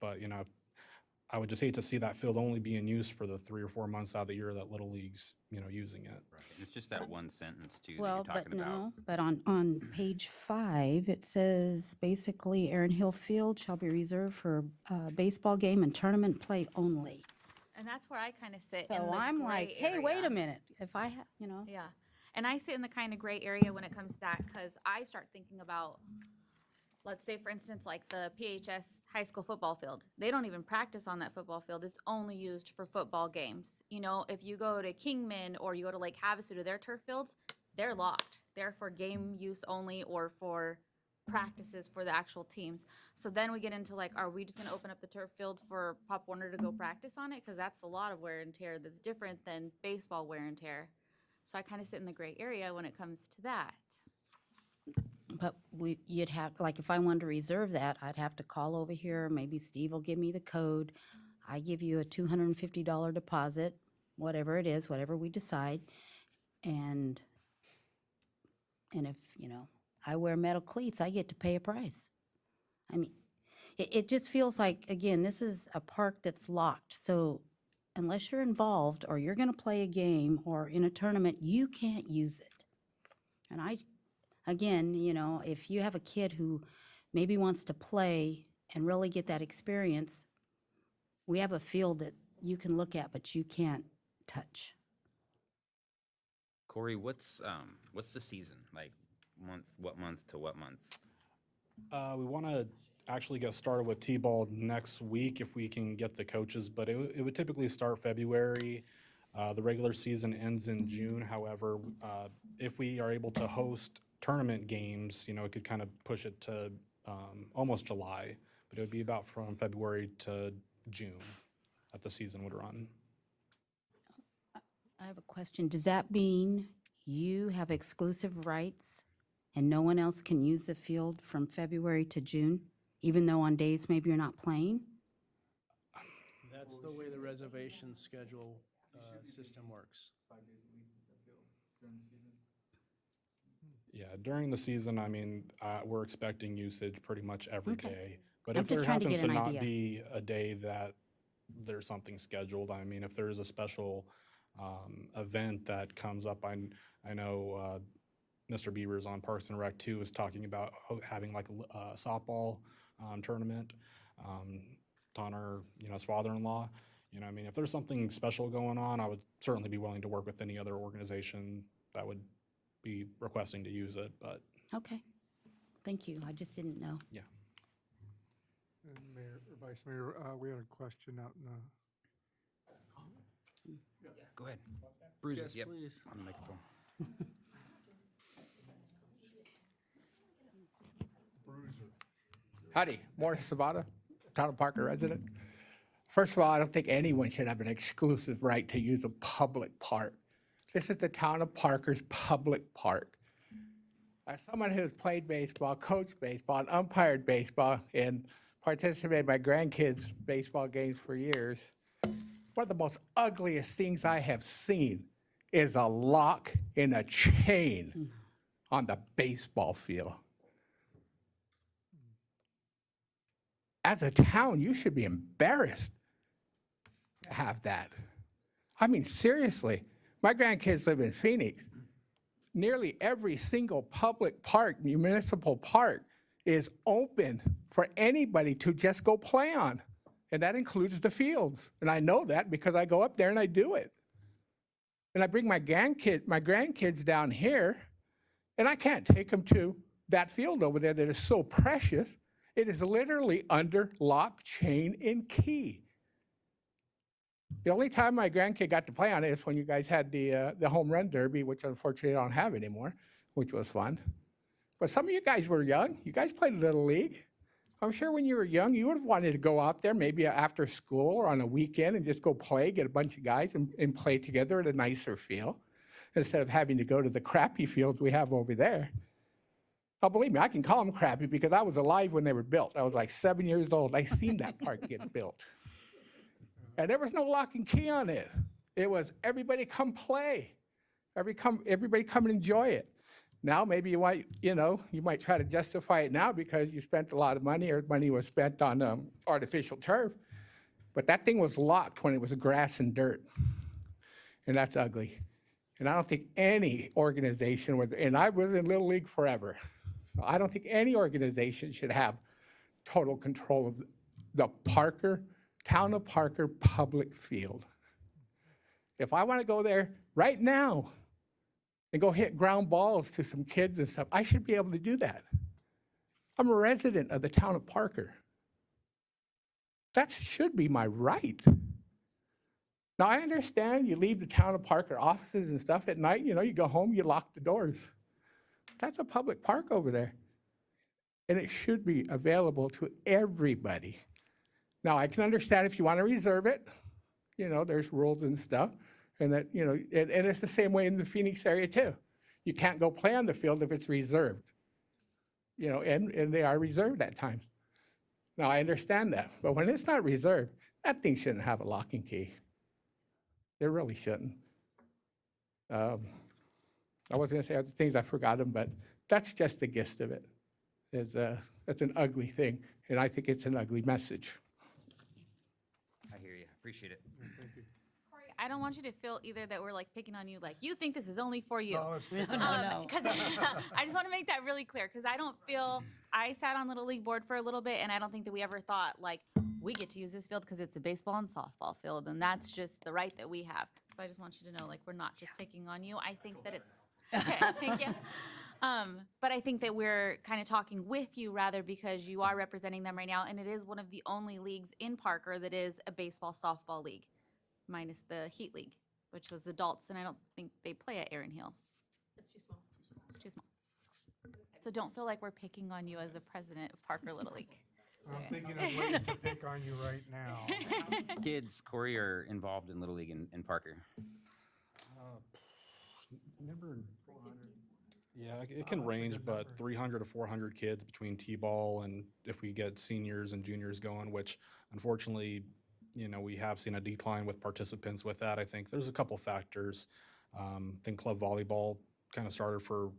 But, I would just hate to see that field only being used for the 3 or 4 months out of the year that Little League's, using it. Right. And it's just that one sentence too that Well, you're but talking about. no, but on page 5, it says basically Aaron Hill Field shall be reserved for baseball game and tournament play only. And that's where I kind of sit in So the I'm like, gray hey, wait area. a minute, if I have, Yeah. And I sit in the kind of gray area when it comes to that because I start thinking about, let's say, for instance, like the PHS high school football field. They don't even practice on that football field. It's only used for football games. If you go to Kingman or you go to Lake Havasu to their turf fields, they're locked. They're for game use only or for practices for the actual teams. So then we get into like, are we just going to open up the turf field for Pop Warner to go practice on it? Because that's a lot of wear and tear that's different than baseball wear and tear. So I kind of sit in the gray area when it comes to that. But you'd have, like, if I wanted to reserve that, I'd have to call over here, maybe Steve will give me the code. I give you a $250 deposit, whatever it is, whatever we decide. And if, I wear metal cleats, I get to pay a price. I mean, it just feels like, again, this is a park that's locked. So unless you're involved or you're going to play a game or in a tournament, you can't use it. And again, if you have a kid who maybe wants to play and really get that experience, we have a field that you can look at, but you can't touch. Corey, what's the season like? What month to what month? We want to actually get started with T-ball next week if we can get the coaches, but it would typically start February. The regular season ends in June. However, if we are able to host tournament games, it could kind of push it to almost July, but it would be about from February to June that the season would run. I have a question. Does that mean you have exclusive rights and no one else can use the field from February to June, even though on days maybe you're not playing? That's the way the reservation schedule system works. 5 days a week at the field during the season. Yeah, during the season, I mean, we're expecting usage pretty much every Okay. day. But I'm if just there trying to happens get to an not idea. be a day that there's something scheduled, I mean, if there is a special event that comes up, I know Mr. Beavers on Parks and Rec too is talking about having like a softball tournament to honor, his father-in-law. I mean, if there's something special going on, I would certainly be willing to work with any other organization that would be requesting to use it, but Okay, thank you. I just didn't know. yeah. And Mayor, or Vice Mayor, we had a question out in Go ahead. Bruce, Yes, yep, please. on the microphone. Howdy, Morris Savada, Town of Parker resident. First of all, I don't think anyone should have an exclusive right to use a public park. This is the Town of Parker's public park. As someone who's played baseball, coached baseball, and umpired baseball, and participated in my grandkids' baseball games for years, one of the most ugliest things I have seen is a lock in a chain on the baseball field. As a town, you should be embarrassed to have that. I mean, seriously, my grandkids live in Phoenix. Nearly every single public park, municipal park, is open for anybody to just go play on. And that includes the fields. And I know that because I go up there and I do it. And I bring my grandkids down here, and I can't take them to that field over there that is so precious. It is literally under lock, chain, and key. The only time my grandkid got to play on it is when you guys had the home run derby, which unfortunately I don't have anymore, which was fun. But some of you guys were young. You guys played Little League. I'm sure when you were young, you would have wanted to go out there maybe after school or on a weekend and just go play, get a bunch of guys and play together at a nicer field instead of having to go to the crappy fields we have over there. Now, believe me, I can call them crappy because I was alive when they were built. I was like 7 years old. I seen that park get built. And there was no lock and key on it. It was everybody come play. Everybody come and enjoy it. Now, maybe you might try to justify it now because you spent a lot of money or money was spent on artificial turf. But that thing was locked when it was grass and dirt. And that's ugly. And I don't think any organization, and I was in Little League forever, so I don't think any organization should have total control of the Town of Parker public field. If I want to go there right now and go hit ground balls to some kids and stuff, I should be able to do that. I'm a resident of the Town of Parker. That should be my right. Now, I understand you leave the Town of Parker offices and stuff at night, you go home, you lock the doors. That's a public park over there. And it should be available to everybody. Now, I can understand if you want to reserve it, there's rules and stuff. And that, and it's the same way in the Phoenix area too. You can't go play on the field if it's reserved. And they are reserved at times. Now, I understand that. But when it's not reserved, that thing shouldn't have a lock and key. They really shouldn't. I was going to say other things, I forgot them, but that's just the gist of it. It's an ugly thing, and I think it's an ugly message. I hear you. Appreciate it. Corey, I don't want you to feel either that we're like picking on you, like you think this is only for you. No, it's No. Because I just want to make that really clear because I sat on Little League board for a little bit and I don't think that we ever thought like we get to use this field because it's a baseball and softball field and that's just the right that we have. So I just want you to know like we're not just picking on you. I think that it's okay. Thank you. But I think that we're kind of talking with you rather because you are representing them right now and it is one of the only leagues in Parker that is a baseball softball league, minus the Heat League, which was adults and I don't think they play at Erin Hill. It's too small. It's too small. So don't feel like we're picking on you as the president of Parker Little League. I'm thinking of ways to pick on you right now. Kids, Corey, are involved in Little League in Parker. Remember, yeah, it can range, but 300 to 400 kids between T-ball and if we get seniors and juniors going, which unfortunately, we have seen a decline with participants with that. I think there's a couple factors. I think club volleyball kind of started for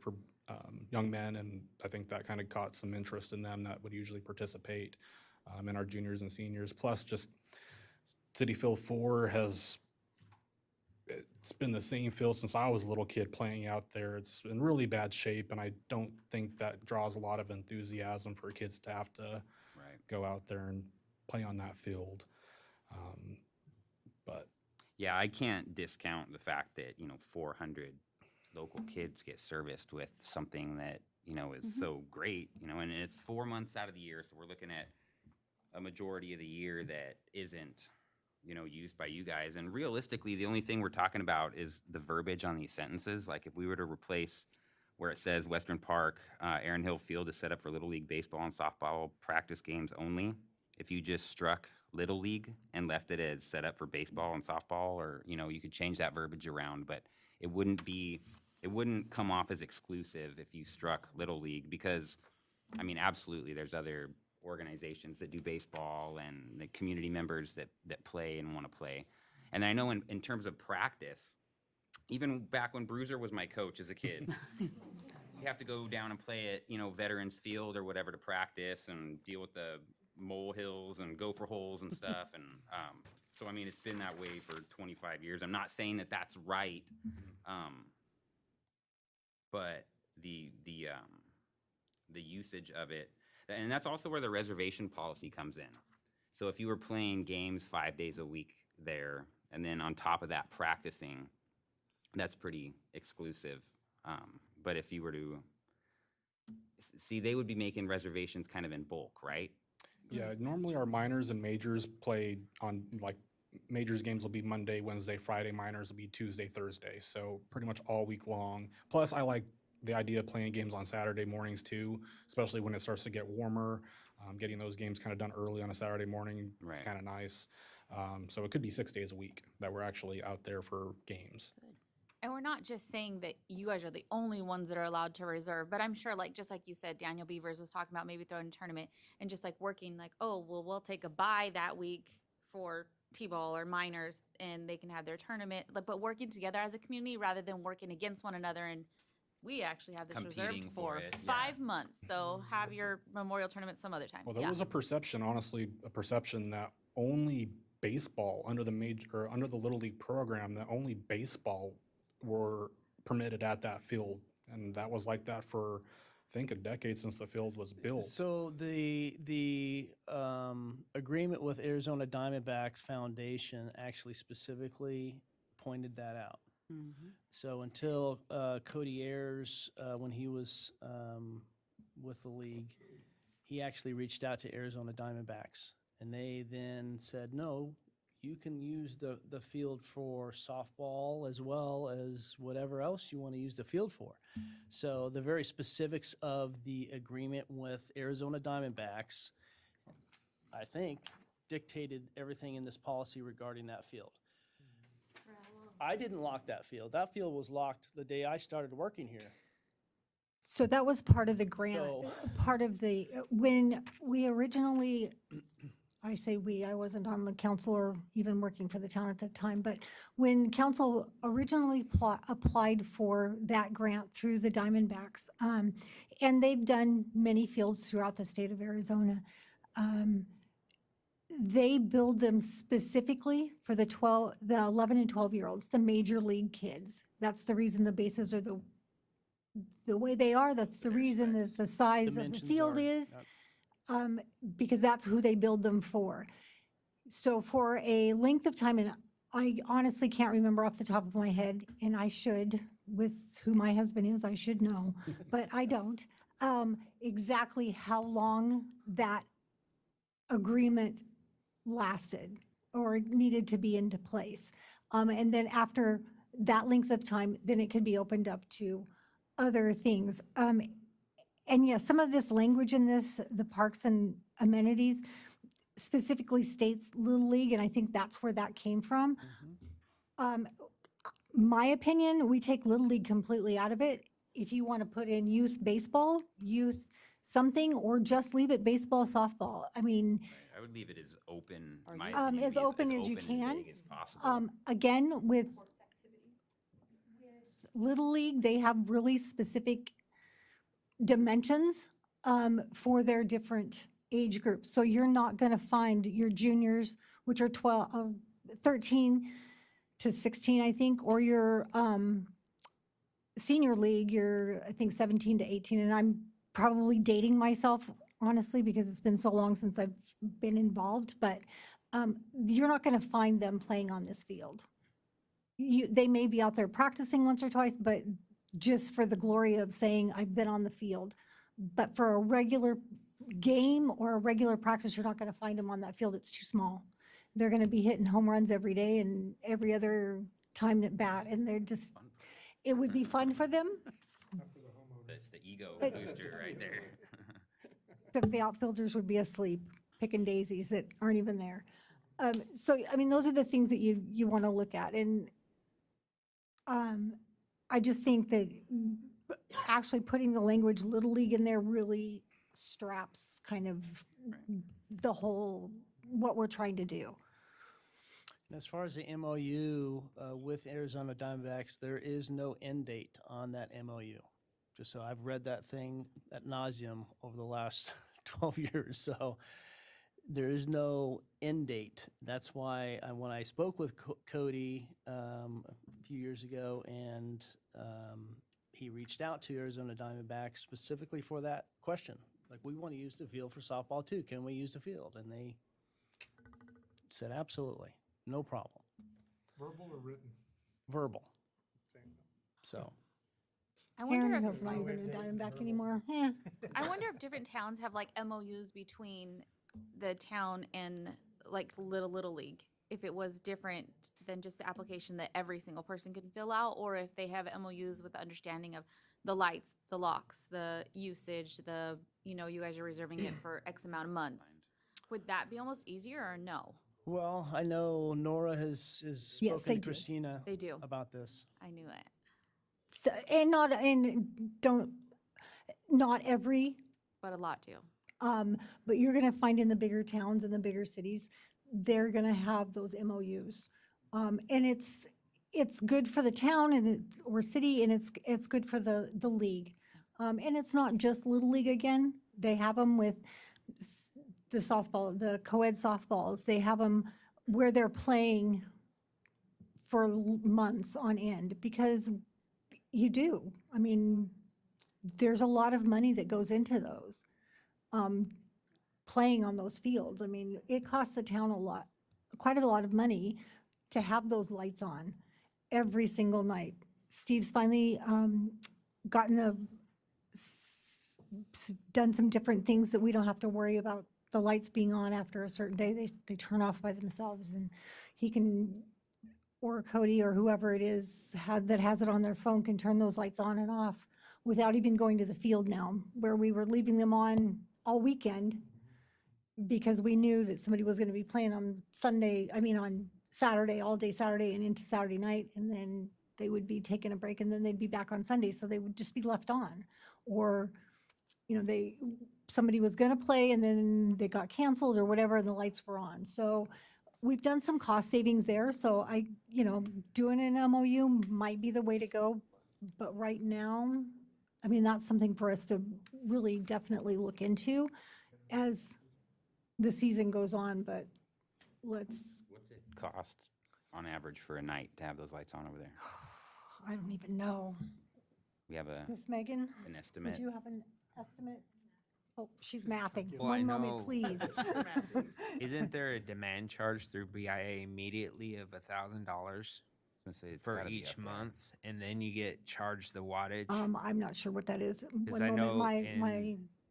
young men, and I think that kind of caught some interest in them that would usually participate in our juniors and seniors. Plus, just City Field 4 it's been the same field since I was a little kid playing out there. It's in really bad shape, and I don't think that draws a lot of enthusiasm for kids to have to go out there and play on that field. But Yeah, I can't discount the fact that, 400 local kids get serviced with something that, is so great, and it's 4 months out of the year, so we're looking at a majority of the year that isn't, used by you guys. And realistically, the only thing we're talking about is the verbiage on these sentences. Like if we were to replace where it says Western Park, Aaron Hill Field is set up for Little League baseball and softball practice games only. If you just struck Little League and left it as set up for baseball and softball, or, you could change that verbiage around, but it wouldn't come off as exclusive if you struck Little League, because, absolutely, there's other organizations that do baseball and the community members that play and want to play. And I know in terms of practice, even back when Bruiser was my coach as a kid, you have to go down and play at, Veterans Field or whatever to practice and deal with the molehills and gopher holes and stuff. And so, it's been that way for 25 years. I'm not saying that that's right, but the usage of it, and that's also where the reservation policy comes in. So if you were playing games 5 days a week there, and then on top of that practicing, that's pretty exclusive. But if you were to see, they would be making reservations kind of in bulk, right? yeah, normally our minors and majors play on, like, majors games will be Monday, Wednesday, Friday. Minors will be Tuesday, Thursday. So pretty much all week long. Plus, I like the idea of playing games on Saturday mornings too, especially when it starts to get warmer. Getting those games kind of done early on a Saturday morning is Right. kind of nice. So it could be 6 days a week that we're actually out there for games. And we're not just saying that you guys are the only ones that are allowed to reserve, but I'm sure, like, just like you said, Daniel Beavers was talking about maybe throwing a tournament and just like working like, oh, well, we'll take a bye that week for T-ball or minors and they can have their tournament, but working together as a community rather than working against one another. And we actually have this Competing reserved for for it, 5 months, so have your memorial tournament some other time. Well, there Yeah. was a perception, honestly, a perception that only baseball under the major, or under the Little League program, that only baseball were permitted at that field. And that was like that for, I think, a decade since the field was built. So the agreement with Arizona Diamondbacks Foundation actually specifically pointed that out. So until Cody Ayers, when he was with the league, he actually reached out to Arizona Diamondbacks, and they then said, no, you can use the field for softball as well as whatever else you want to use the field for. So the very specifics of the agreement with Arizona Diamondbacks, I think, dictated everything in this policy regarding that field. I didn't lock that field. That field was locked the day I started working here. So that was part of the grant, So- part of the, when we originally, I say we, I wasn't on the council or even working for the town at the time, but when council originally applied for that grant through the Diamondbacks, and they've done many fields throughout the state of Arizona, they build them specifically for the 11 and 12-year-olds, the major league kids. That's the reason the bases are the way they are. That's the reason that the size of the Dimensions field are- is, yep. because that's who they build them for. So for a length of time, and I honestly can't remember off the top of my head, and I should, with who my husband is, I should know, but I don't, exactly how long that agreement lasted or needed to be into place. And then after that length of time, then it could be opened up to other things. And yes, some of this language in this, the parks and amenities, specifically states Little League, and I think that's where that came from. My opinion, we take Little League completely out of it. If you want to put in youth baseball, youth something, or just leave it baseball, softball. I mean, I would leave it as open, in my As opinion, be open as you open can. and vague as possible. again, with Little League, they have really specific dimensions for their different age groups. So you're not going to find your juniors, which are 13 to 16, I think, or your senior league, you're, I think, 17 to 18. And I'm probably dating myself honestly, because it's been so long since I've been involved, but you're not going to find them playing on this field. They may be out there practicing once or twice, but just for the glory of saying, I've been on the field. But for a regular game or a regular practice, you're not going to find them on that field. It's too small. They're going to be hitting home runs every day and every other time at bat, and they're just, it would be fun for them. That's the ego But- booster right there. Except the outfielders would be asleep, picking daisies that aren't even there. So, I mean, those are the things that you want to look at. And I just think that actually putting the language Little League in there really straps kind of the whole, what we're trying to do. And as far as the MOU with Arizona Diamondbacks, there is no end date on that MOU. Just so I've read that thing ad nauseum over the last 12 years. So there is no end date. That's why when I spoke with Cody a few years ago, and he reached out to Arizona Diamondbacks specifically for that question. Like, we want to use the field for softball too. Can we use the field? And they said, absolutely, no problem. Verbal or written? Verbal. So. I wonder Aaron if Hill's not even a Diamondback anymore. I wonder if different towns have like MOUs between the town and like Little League. If it was different than just the application that every single person can fill out, or if they have MOUs with the understanding of the lights, the locks, the usage, you guys are reserving it for X amount of months. Would that be almost easier or no? Well, I know Nora has Yes, spoken they to do. Christina They do. about this. I knew it. So, not every, But a lot do. but you're going to find in the bigger towns and the bigger cities, they're going to have those MOUs. And it's good for the town or city, and it's good for the league. And it's not just Little League again. They have them with the softball, the co-ed softballs. They have them where they're playing for months on end, because you do. I mean, there's a lot of money that goes into those, playing on those fields. I mean, it costs the town quite a lot of money to have those lights on every single night. Steve's finally done some different things that we don't have to worry about the lights being on after a certain day. They turn off by themselves, and he can, or Cody or whoever it is that has it on their phone, can turn those lights on and off without even going to the field now, where we were leaving them on all weekend because we knew that somebody was going to be playing on Saturday, all day Saturday and into Saturday night, and then they would be taking a break, and then they'd be back on Sunday, so they would just be left on. Or, somebody was going to play and then they got canceled or whatever, and the lights were on. So we've done some cost savings there, so doing an MOU might be the way to go. But right now, I mean, that's something for us to really definitely look into as the season goes on, but What's it cost on average for a night to have those lights on over there? I don't even know. We have Miss Megan, an would estimate. you have an estimate? Oh, she's mathing. Well, I One moment, know- please. Isn't there a demand charge through BIA immediately of $1,000 Gonna say it's for gotta be each up there. month, and then you get charged the wattage? I'm not sure what that is. Because One I moment, know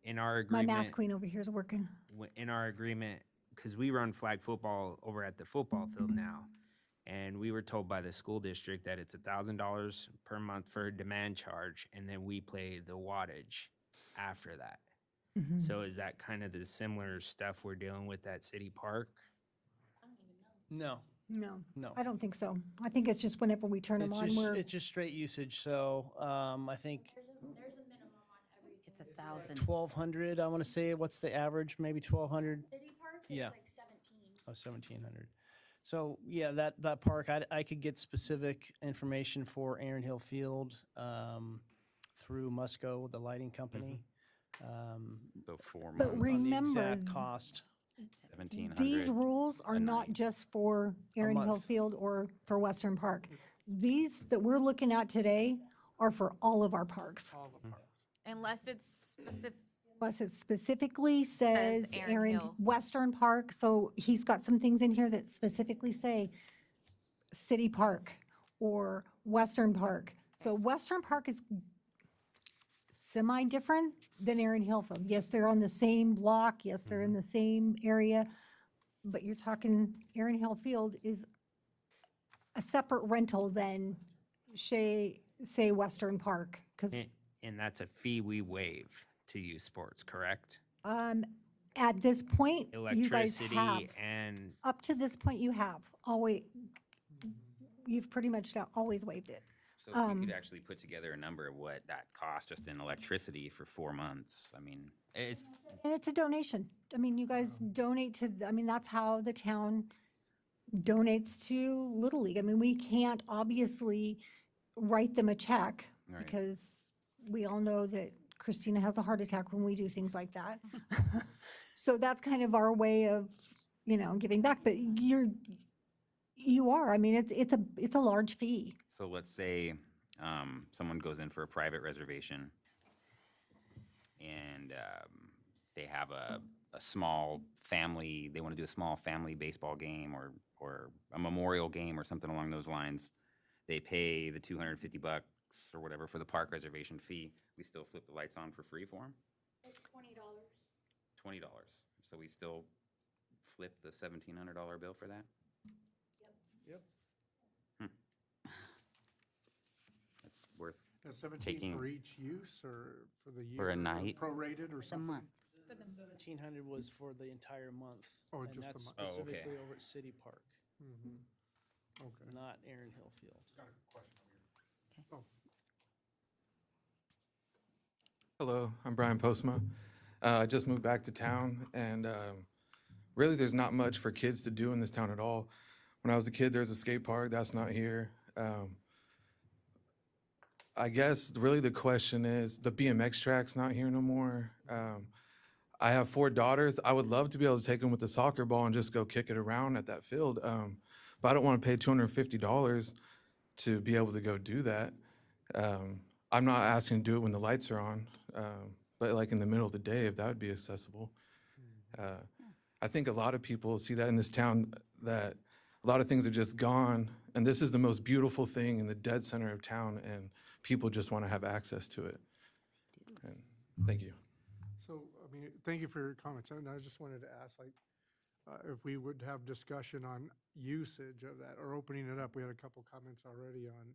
in our my agreement, math queen over here is working. in our agreement, because we run flag football over at the football field now, and we were told by the school district that it's $1,000 per month for a demand charge, and then we pay the wattage after that. Mm-hmm. So is that kind of the similar stuff we're dealing with at City Park? No, No, no. I don't think so. I think it's just whenever we turn them on, It's just straight usage. So I think It's 1,000. 1,200, I want to say. What's the average? Maybe 1,200? City Park is Yeah. like 17. Oh, 1,700. So yeah, that park, I could get specific information for Aaron Hill Field through Musco, the lighting company. So 4 But months, On the remember, exact cost. 1,700. these rules are a not night. just for Aaron Hill month. Field or for Western Park. These that we're looking at today are for all of our parks. Unless it's Unless it specifically says Erin Erin, Hill. Western Park, so he's got some things in here that specifically say City Park or Western Park. So Western Park is semi-different than Erin Hill Field. Yes, they're on the same block, yes, they're in the same area, but you're talking Erin Hill Field is a separate rental than say Western Park, because And that's a fee we waive to use sports, correct? at this point, you guys Electricity have. and, Up to this point, you have always, you've pretty much always waived it. So if we could actually put together a number of what that costs just in electricity for 4 months, I mean, it's, And it's a donation. I mean, you guys donate to, I mean, that's how the town donates to Little League. I mean, we can't obviously write them a check Right. because we all know that Christina has a heart attack when we do things like that. So that's kind of our way of, giving back, but you are, I mean, it's a large fee. so let's say someone goes in for a private reservation and they have a small family, they want to do a small family baseball game or a memorial game or something along those lines. They pay the $250 or whatever for the park reservation fee. We still flip the lights on for free for them? It's $20. $20. So we still flip the $1,700 bill for that? Yep. That's worth, Is 17 Taking- for each use or for the year? For a or night? Prorated or The something? month. 1,700 was for the entire month. Oh, and just the that's month. Oh, okay. specifically over at City Park, Mhm. Okay. not Erin Hill Field. Hello, I'm Brian Postma. I just moved back to town, and really, there's not much for kids to do in this town at all. When I was a kid, there's a skate park. That's not here. I guess really the question is, the BMX track's not here no more. I have 4 daughters. I would love to be able to take them with the soccer ball and just go kick it around at that field. But I don't want to pay $250 to be able to go do that. I'm not asking to do it when the lights are on, but like in the middle of the day, if that would be accessible. I think a lot of people see that in this town, that a lot of things are just gone, and this is the most beautiful thing in the dead center of town, and people just want to have access to it. And thank you. So, I mean, thank you for your comments. And I just wanted to ask, like, if we would have discussion on usage of that or opening it up. We had a couple comments already on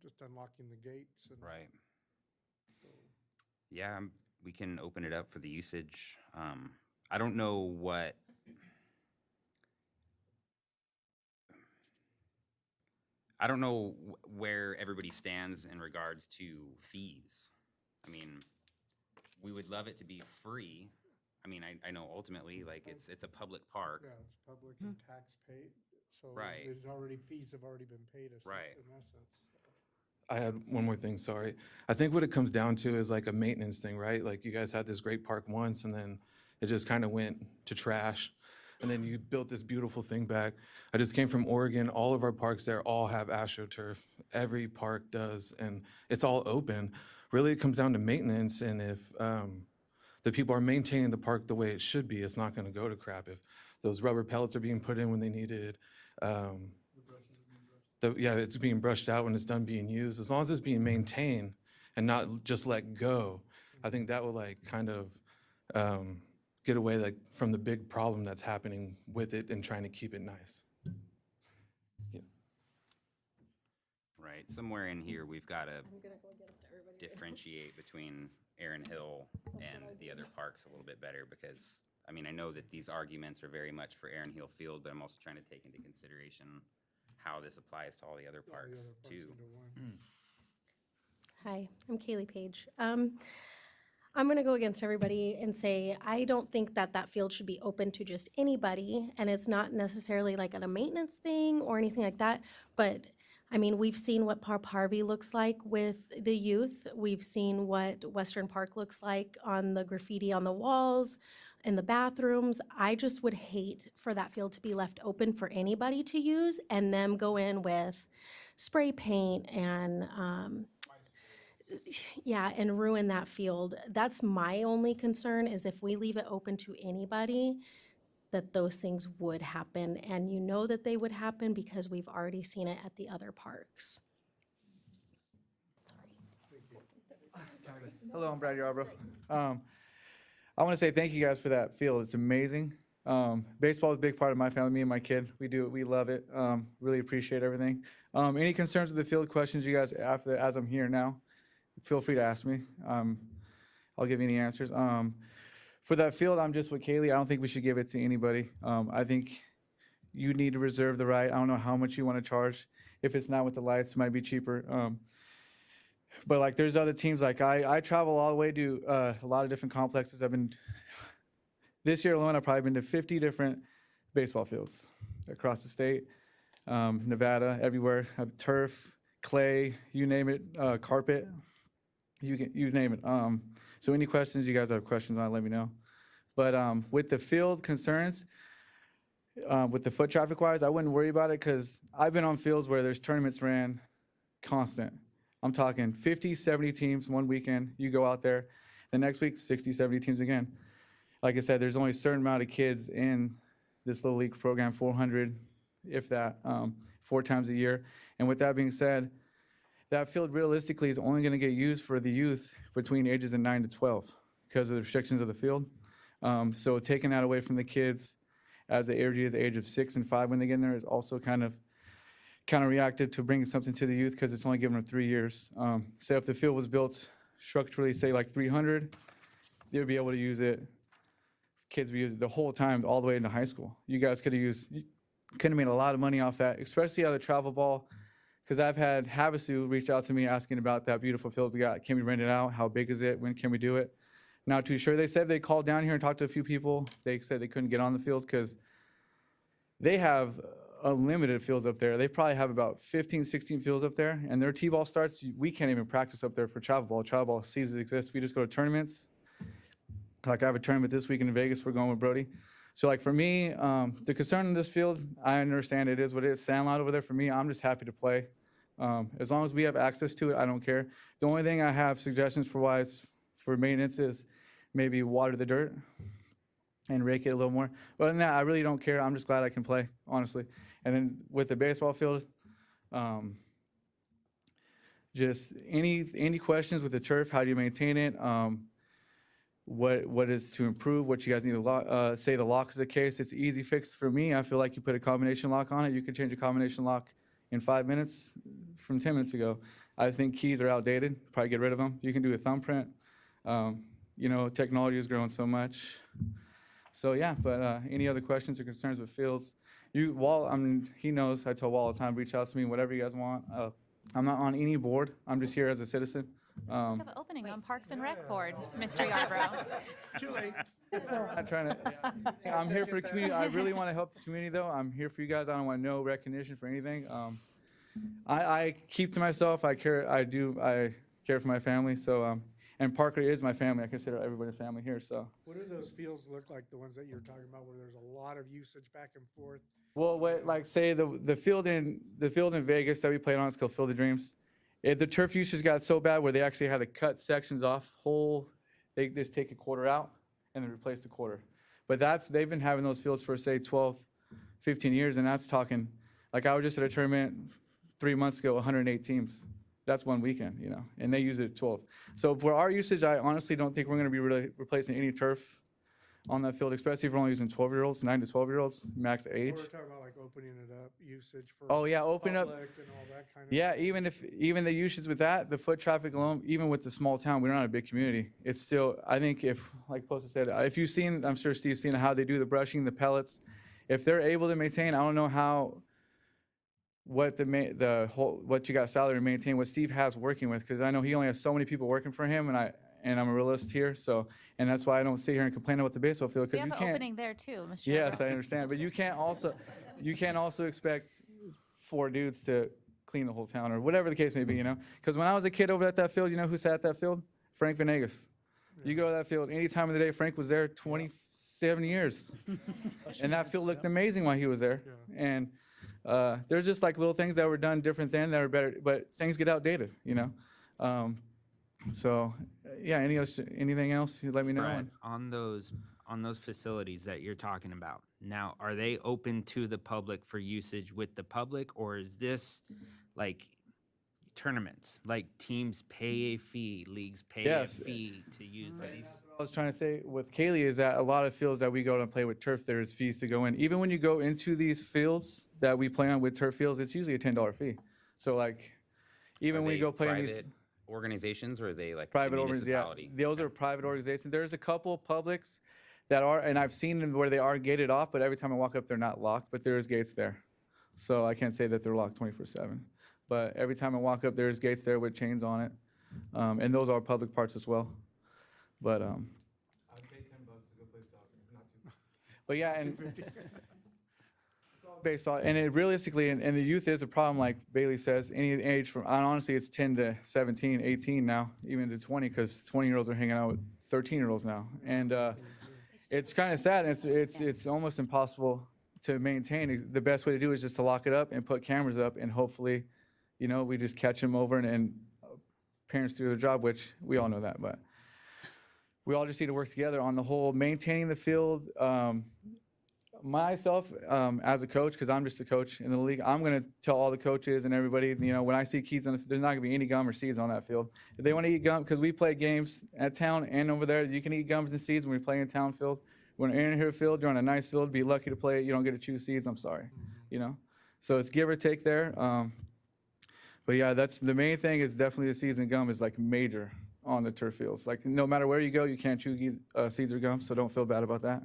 just unlocking the gates and. right. Yeah, we can open it up for the usage. I don't know what. I don't know where everybody stands in regards to fees. I mean, we would love it to be free. I mean, I know ultimately, like, it's a public park. Yeah, it's public and tax paid, so. Right. There's already, fees have already been paid us. Right. In essence. I had one more thing, sorry. I think what it comes down to is like a maintenance thing, right? Like you guys had this great park once and then it just kind of went to trash. And then you built this beautiful thing back. I just came from Oregon. All of our parks there all have AstroTurf. Every park does, and it's all open. Really, it comes down to maintenance, and if the people are maintaining the park the way it should be, it's not going to go to crap. If those rubber pellets are being put in when they needed, it's being brushed out when it's done being used. As long as it's being maintained and not just let go, I think that will like kind of get away like from the big problem that's happening with it and trying to keep it nice. Right, somewhere in here, we've got to differentiate between Erin Hill and the other parks a little bit better, because, I mean, I know that these arguments are very much for Erin Hill Field, but I'm also trying to take into consideration how this applies to all the other All the parks, other parks too. into one. Hi, I'm Kaylee Page. I'm going to go against everybody and say I don't think that that field should be open to just anybody, and it's not necessarily like a maintenance thing or anything like that. But I mean, we've seen what Park Harvey looks like with the youth. We've seen what Western Park looks like on the graffiti on the walls, in the bathrooms. I just would hate for that field to be left open for anybody to use and them go in with spray paint and Yeah, and ruin that field. That's my only concern, is if we leave it open to anybody, that those things would happen. And you know that they would happen because we've already seen it at the other parks. Hello, I'm Brad Yarbrough. I want to say thank you guys for that field. It's amazing. Baseball is a big part of my family, me and my kid. We love it. Really appreciate everything. Any concerns with the field, questions you guys after, as I'm here now, feel free to ask me. I'll give you any answers. For that field, I'm just with Kaylee. I don't think we should give it to anybody. I think you need to reserve the right. I don't know how much you want to charge. If it's not with the lights, it might be cheaper. But like, there's other teams. Like I travel all the way to a lot of different complexes. This year alone, I've probably been to 50 different baseball fields across the state, Nevada, everywhere. I have turf, clay, you name it, carpet, you name it. So any questions, you guys have questions on it, let me know. But with the field concerns, with the foot traffic wise, I wouldn't worry about it because I've been on fields where there's tournaments ran constant. I'm talking 50, 70 teams one weekend. You go out there, the next week, 60, 70 teams again. Like I said, there's only a certain amount of kids in this Little League program, 400, if that, 4 times a year. And with that being said, that field realistically is only going to get used for the youth between ages of 9 to 12 because of the restrictions of the field. So taking that away from the kids as the age of 6 and 5 when they get in there is also kind of counterreactive to bringing something to the youth because it's only given them 3 years. So if the field was built structurally, say like 300, they would be able to use it. Kids would use it the whole time, all the way into high school. You guys could have made a lot of money off that, especially out of the travel ball. Because I've had Havasu reach out to me asking about that beautiful field we got. Can we rent it out? How big is it? When can we do it? Not too sure. They said they called down here and talked to a few people. They said they couldn't get on the field because they have unlimited fields up there. They probably have about 15, 16 fields up there. And their T-ball starts, we can't even practice up there for travel ball. Travel ball seasons exist. We just go to tournaments. Like I have a tournament this week in Vegas. We're going with Brody. So like for me, the concern in this field, I understand it is what it is. Sandlot over there for me, I'm just happy to play. As long as we have access to it, I don't care. The only thing I have suggestions for maintenance is maybe water the dirt and rake it a little more. But other than that, I really don't care. I'm just glad I can play, honestly. And then with the baseball field, just any questions with the turf, how do you maintain it? What is to improve, what you guys need to lock, say the lock is the case. It's easy fix for me. I feel like you put a combination lock on it. You can change a combination lock in 5 minutes from 10 minutes ago. I think keys are outdated. Probably get rid of them. You can do a thumbprint. You know, technology is growing so much. So yeah, but any other questions or concerns with fields? Wall, I mean, he knows. I tell Wall all the time, reach out to me, whatever you guys want. I'm not on any board. I'm just here as a citizen. We have an opening on Parks and Rec Board, Mr. Yarbrough. Too late. I'm not trying to. I'm here for the community. I really want to help the community, though. I'm here for you guys. I don't want no recognition for anything. I keep to myself. I care. I care for my family. So, and Parker is my family. I consider everybody family here. So. What do those fields look like, the ones that you're talking about, where there's a lot of usage back and forth? Well, like say the field in Vegas that we played on is called Field of Dreams. The turf usage got so bad where they actually had to cut sections off whole. They just take a quarter out and then replace the quarter. But they've been having those fields for say 12, 15 years, and that's talking, like I was just at a tournament 3 months ago, 108 teams. That's one weekend, you know, and they use it at 12. So for our usage, I honestly don't think we're going to be really replacing any turf on that field, especially if we're only using 12-year-olds, 9 to 12-year-olds, max age. We're talking about like opening it up, usage for. Oh yeah, open up. public and all that kind of. Yeah, even the usage with that, the foot traffic alone, even with the small town, we're not a big community. It's still, I think if, like Posa said, if you've seen, I'm sure Steve's seen how they do the brushing, the pellets. If they're able to maintain, I don't know what you got salary to maintain, what Steve has working with, because I know he only has so many people working for him, and I'm a realist here, so, and that's why I don't sit here and complain about the baseball field, We because have you an can't. opening there too, Mr. Yes, Yarbrough. I understand, but you can't also expect 4 dudes to clean the whole town, or whatever the case may be, you know? Because when I was a kid over at that field, you know who sat at that field? Frank Venegas. You go to that field, any time of the day, Frank was there 27 years. And that field looked amazing while he was there. And there's just like little things that were done different then that are better, but things get outdated, you know? So, yeah, anything else, you let me know. Brad, on those facilities that you're talking about, now, are they open to the public for usage with the public, or is this like tournaments? Like teams pay a fee, leagues pay Yes. a fee to use these? What I was trying to say with Kaylee is that a lot of fields that we go to play with turf, there's fees to go in. Even when you go into these fields that we play on with turf fields, it's usually a $10 fee. So like, even Are when you they go play in these private organizations, or are they like private a organizations, yeah, municipality? those are private organizations. There's a couple publics that are, and I've seen them where they are gated off, but every time I walk up, they're not locked, but there's gates there. So I can't say that they're locked 24/7. But every time I walk up, there's gates there with chains on it. And those are public parts as well. But, I'd pay $10 to go play soccer, not too. but yeah, and based on, and it realistically, and the youth is a problem, like Bailey says, any age from, and honestly, it's 10 to 17, 18 now, even to 20, because 20-year-olds are hanging out with 13-year-olds now. And it's kind of sad, and it's almost impossible to maintain. The best way to do is just to lock it up and put cameras up, and hopefully, you know, we just catch them over, and parents do their job, which we all know that, but we all just need to work together on the whole maintaining the field. Myself, as a coach, because I'm just a coach in the league, I'm going to tell all the coaches and everybody, you know, when I see kids, there's not going to be any gum or seeds on that field. If they want to eat gum, because we play games at town and over there, you can eat gums and seeds when we play in town field. When you're in here field, you're on a nice field, be lucky to play it. You don't get to choose seeds, I'm sorry, you know. So it's give or take there. But yeah, that's the main thing is definitely the seeds and gum is like major on the turf fields. Like no matter where you go, you can't chew seeds or gum, so don't feel bad about that.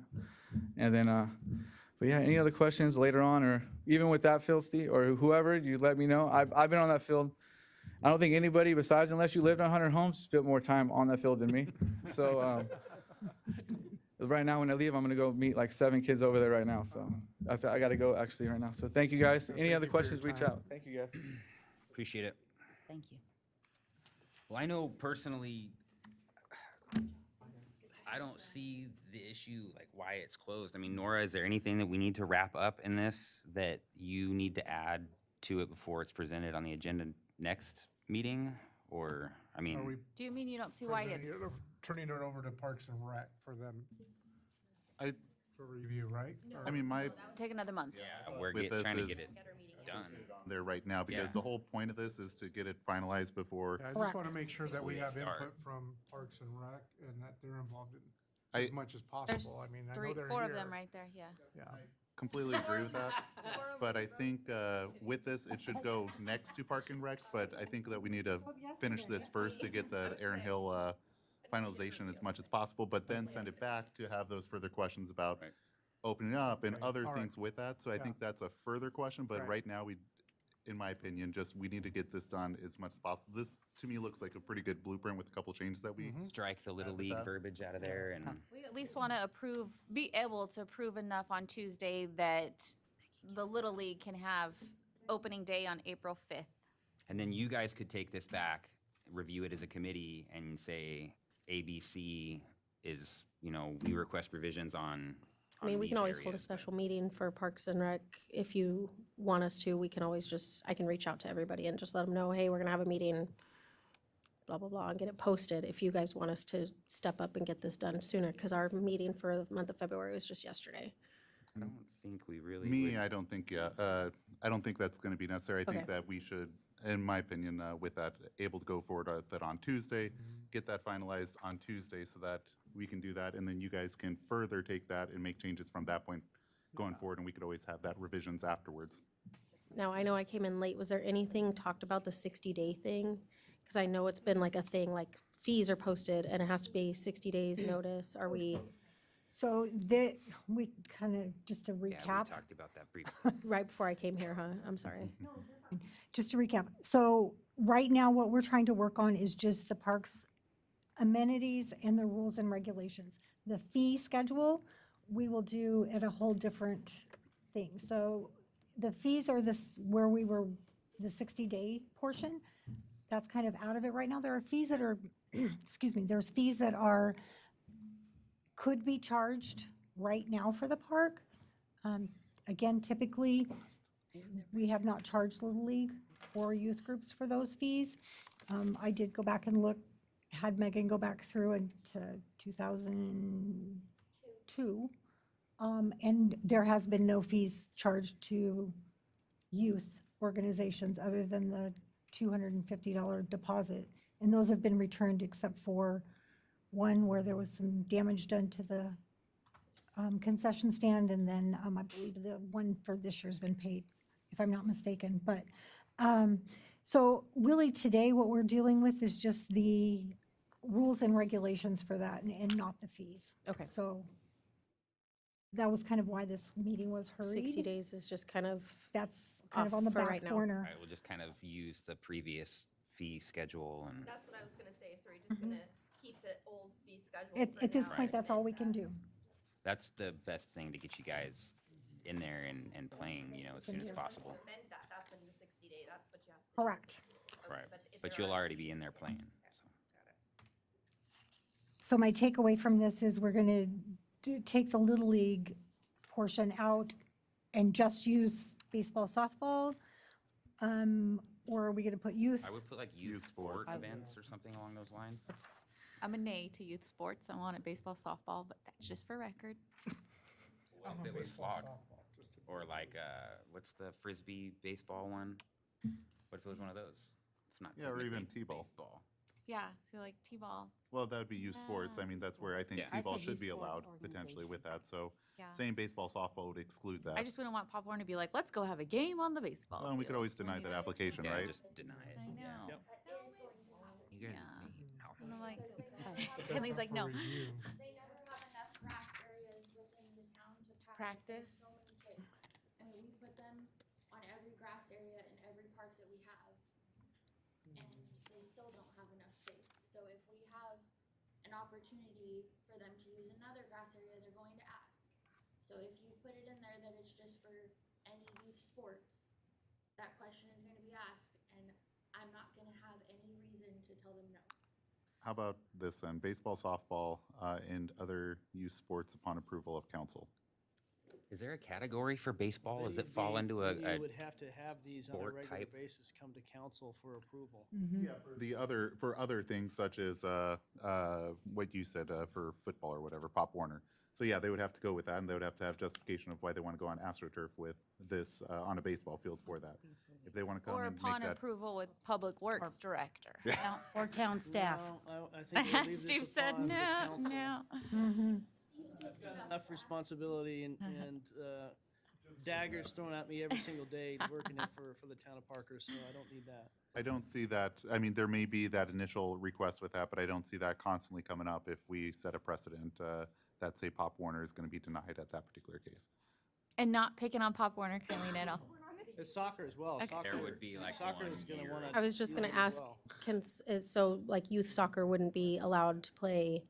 And then, but yeah, any other questions later on, or even with that field, Steve, or whoever, you let me know. I've been on that field. I don't think anybody besides, unless you lived on 100 homes, spent more time on that field than me. So right now when I leave, I'm gonna go meet like 7 kids over there right now. So I gotta go actually right now. So thank you guys. Any other questions, reach out. Thank you guys. Appreciate it. Thank you. Well, I know personally, I don't see the issue, like why it's closed. I mean, Nora, is there anything that we need to wrap up in this that you need to add to it before it's presented on the agenda next meeting? Or, I mean, Are we Do you mean you don't see why presenting it's? it or turning it over to Parks and Rec for them I, for review, right? I mean, my, Take another month. we're with this trying to get is- it done. there right now, because Yeah. the whole point of this is to get it finalized before. Yeah, I just want to make sure that we have Start. input from Parks and Rec and that they're involved in I- as much as There's possible. I mean, I know three, they're four here. of them right there, yeah. Yeah. Completely agree with that. But I think with this, it should go next to Park and Rec, but I think that we need to finish this first to get the Aaron Hill finalization as much as possible, but then send it back to have those further questions about Right. opening up and other All right. things with that. So I Yeah. think that's a further question, but Right. right now, in my opinion, we need to get this done as much as possible. This, to me, looks like a pretty good blueprint with a couple changes that we Strike the Little with League that. verbiage out of there and. We at least want to be able to approve enough on Tuesday that the Little League can have opening day on April 5th. And then you guys could take this back, review it as a committee, and say ABC is, you know, we request revisions on. I mean, we can these always hold a areas, but- special meeting for Parks and Rec. If you want us to, we can always just, I can reach out to everybody and just let them know, hey, we're gonna have a meeting, blah, blah, blah, and get it posted if you guys want us to step up and get this done sooner, because our meeting for the month of February was just yesterday. I don't think we really. Me, would- I don't think, I don't think that's going to be necessary. I think Okay. that we should, in my opinion, with that, able to go forward with that on Tuesday, get that finalized on Tuesday so that we can do that, and then you guys can further take that and make changes from that point going forward, and we could always have that revisions afterwards. Now, I know I came in late. Was there anything talked about the 60-day thing? Because I know it's been like a thing, like fees are posted and it has to be 60 days notice. Are we, So we kind of, just to Yeah, we recap, talked about that briefly. right before I came here, huh? I'm sorry. just to recap. So right now, what we're trying to work on is just the parks amenities and the rules and regulations. The fee schedule, we will do at a whole different thing. So the fees are where we were, the 60-day portion, that's kind of out of it right now. There are fees that are, excuse me, there's fees that could be charged right now for the park. Again, typically, we have not charged Little League or youth groups for those fees. I did go back and look had Megan go back through into 2002. And there has been no fees charged to youth organizations other than the $250 deposit. And those have been returned except for one where there was some damage done to the concession stand. And then I believe the one for this year's been paid, if I'm not mistaken. But so really today, what we're dealing with is just the rules and regulations for that and not the fees. Okay. So that was kind of why this meeting was hurried. 60 days is just kind of That's kind of off on the for back right now. burner. Right, we'll just kind of use the previous fee schedule and. That's what I was gonna say, so we're just gonna keep the old fee schedule. At this now. point, that's all we can do. That's the best thing to get you guys in there and playing, as soon as possible. Amend that, that's when the 60-day, that's what you have to do. Correct. Okay, Right, if but they're you'll already be in there playing, so. So my takeaway from this is we're going to take the Little League portion out and just use baseball, softball? Or are we going to put youth? I would put like youth sport events or something along those lines. I'm a nay to youth sports. I want it baseball, softball, but that's just for record. What if it was fog? Or like, what's the frisbee baseball one? What if it was one of those? It's not Yeah, or even technically T-ball. baseball. Yeah, so like T-ball. Well, that would be youth sports. I mean, that's where I think Yeah. I T-ball said should youth be sport allowed potentially with that. So Yeah. same baseball, softball would exclude that. I just wouldn't want Pop Warner to be like, let's go have a game on the baseball. Well, and we could field." always deny that application, Yeah, right? just deny it. I know. Yep. You guys- Yeah. Ow. And I'm like, That's Kaileen's up like, for no. review. They never have enough grass areas within the town to Practice. so many kids. I mean, we put them on every grass area in every park that we have, and they still don't have enough space. So if we have an opportunity for them to use another grass area, they're going to ask. So if you put it in there that it's just for any youth sports, that question is gonna be asked, and I'm not gonna have any reason to tell them no. How about this then? Baseball, softball, and other youth sports upon approval of council. Is there a category for baseball? Does They- it fall they- into You a would have to have these on a sport regular type? basis come to council for approval. For other things such as what you said for football or whatever, Pop Warner. So yeah, they would have to go with that, and they would have to have justification of why they want to go on AstroTurf with this on a baseball field for that. If they want to come Or and make upon that. approval with Public Works Director. Town- Or town staff. No, I think we'll leave this Steve said, upon the no, council. no. I've got enough responsibility and daggers thrown at me every single day working it for the town of Parker, so I don't need that. I don't see that, I mean, there may be that initial request with that, but I don't see that constantly coming up if we set a precedent that, say, Pop Warner is going to be denied at that particular case. And not picking on Pop Warner, Kaileen, at all. It's soccer as well. Okay. Soccer, There would be like soccer one is gonna year. wanna. I was just use gonna it as ask, well. so like youth soccer wouldn't be allowed to play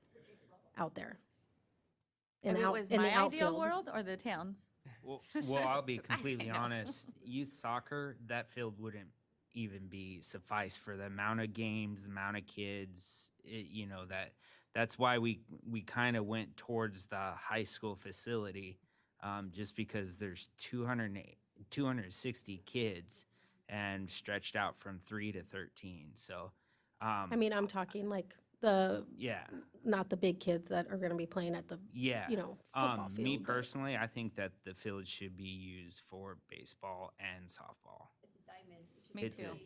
out there? If it was in the my ideal outfield? world or the town's? Well, I'll be I say completely no. honest. Youth soccer, that field wouldn't even be suffice for the amount of games, the amount of kids. That's why we kind of went towards the high school facility, just because there's 260 kids and stretched out from 3 to 13. So, I mean, I'm talking like yeah. not the big kids that are gonna be playing at the, Yeah. football field. Me but- personally, I think that the field should be used for baseball and softball. It's a diamond. Me too.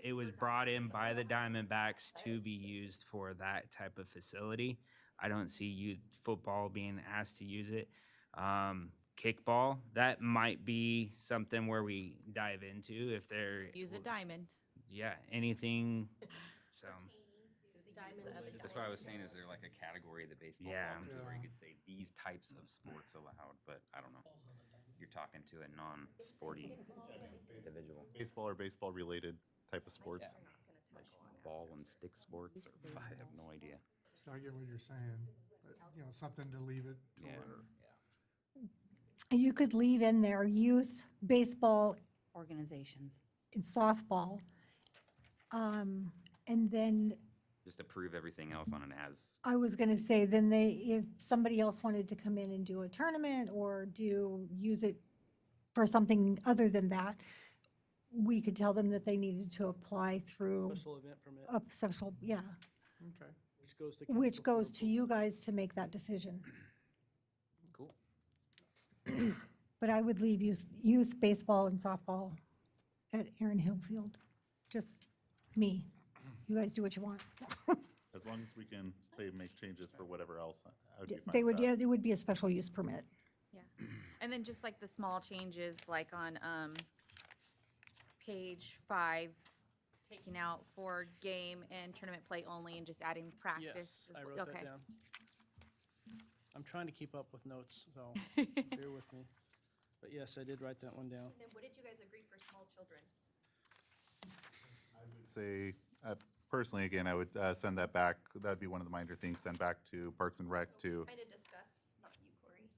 It was brought in by the Diamondbacks to be used for that type of facility. I don't see youth football being asked to use it. Kickball, that might be something where we dive into if they're, Use a diamond. yeah, anything. So, That's what I was saying, is there like a category that baseball Yeah. falls into where you could say these types of sports allowed, but I don't know. You're talking to a non-sporty individual. Baseball or baseball-related type of sports. Like ball and stick sports, or I have no idea. So I get what you're saying, but, something to leave it to Yeah. where You could leave in there youth, baseball, Organizations. and softball. And then Just approve everything else on an as. I was gonna say, then if somebody else wanted to come in and do a tournament or use it for something other than that, we could tell them that they needed to apply through Special event permit, a special, yeah, Okay. which goes to. which council for goes to you guys to make that decision. Cool. But I would leave youth baseball and softball at Aaron Hill Field. Just me. You guys do what you want. As long as we can, say, make changes for whatever else, I would be fine They with would, that. yeah, there would be a special use permit. Yeah, and then just like the small changes, like on, page 5, taking out for game and tournament play only and just adding practice. Yes, is I what- wrote okay. that down. I'm trying to keep up with notes, so bear with me. But yes, I did write that one down. Then what did you guys agree for small children? I would say, personally, again, I would send that back, that'd be one of the minor things, send back to Parks and Rec to, Kind of discussed, not you, Corey.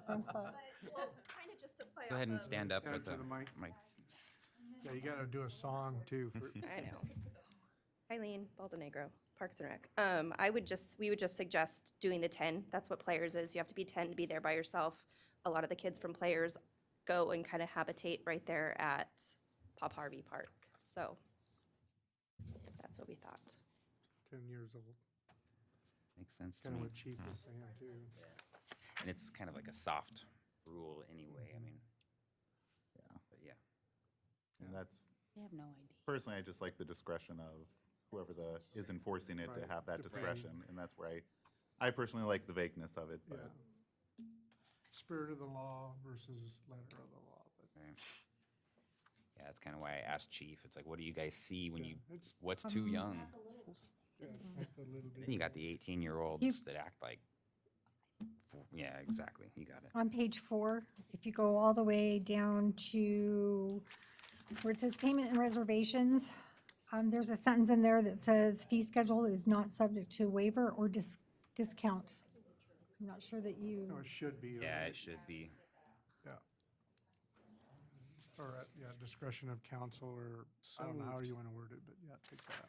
Fun spot. But, well, kind of just to play Go ahead off and of- stand up Stand with to the mic. mic. Yeah, you gotta do a song too for. I know. Eileen Baldenegro, Parks and Rec. We would just suggest doing the 10. That's what Players is. You have to be 10 to be there by yourself. A lot of the kids from Players go and kind of habitate right there at Pop Harvey Park. So that's what we thought. 10 years old. Makes sense to Kind me. of what Chief was saying too. And it's kind of like a soft rule anyway, I mean. Yeah. But yeah. and that's, They have no idea. personally, I just like the discretion of whoever is enforcing it to Right, have that to discretion, and that's where I personally like the vagueness of it, Yeah. but. Spirit of the law versus letter of the law, but. Right. Yeah, that's kind of why I asked Chief. It's like, what do you guys see when Yeah, you, it's- what's too young? Yeah, that's a little bit- Then you got the 18-year-olds You- that act like, yeah, exactly, you got it. On page 4, if you go all the way down to where it says payment and reservations, there's a sentence in there that says fee schedule is not subject to waiver or discount. I'm not sure that you, No, it should be. Yeah, right? it should be. Yeah. Or, yeah, discretion of council, or So I don't know how moved. you want to word it, but yeah, take that out.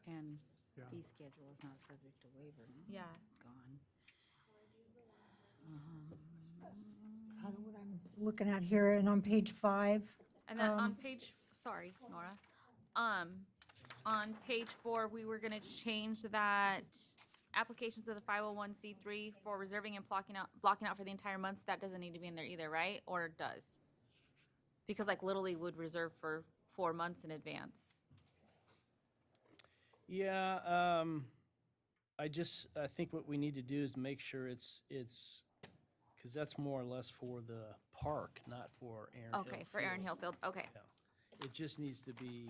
And Yeah. fee schedule is not subject to waiver. Yeah. Gone. kind of what I'm looking at here, and on page 5, And then on page, sorry, Nora. On page 4, we were gonna change that applications of the 501c3 for reserving and blocking out for the entire month. That doesn't need to be in there either, right? Or it does? Because like Little League would reserve for 4 months in advance. Yeah, I think what we need to do is make sure it's, because that's more or less for the park, not for Aaron Hill. Okay, for Aaron Field. Hill Field, okay. Yeah. It just needs to be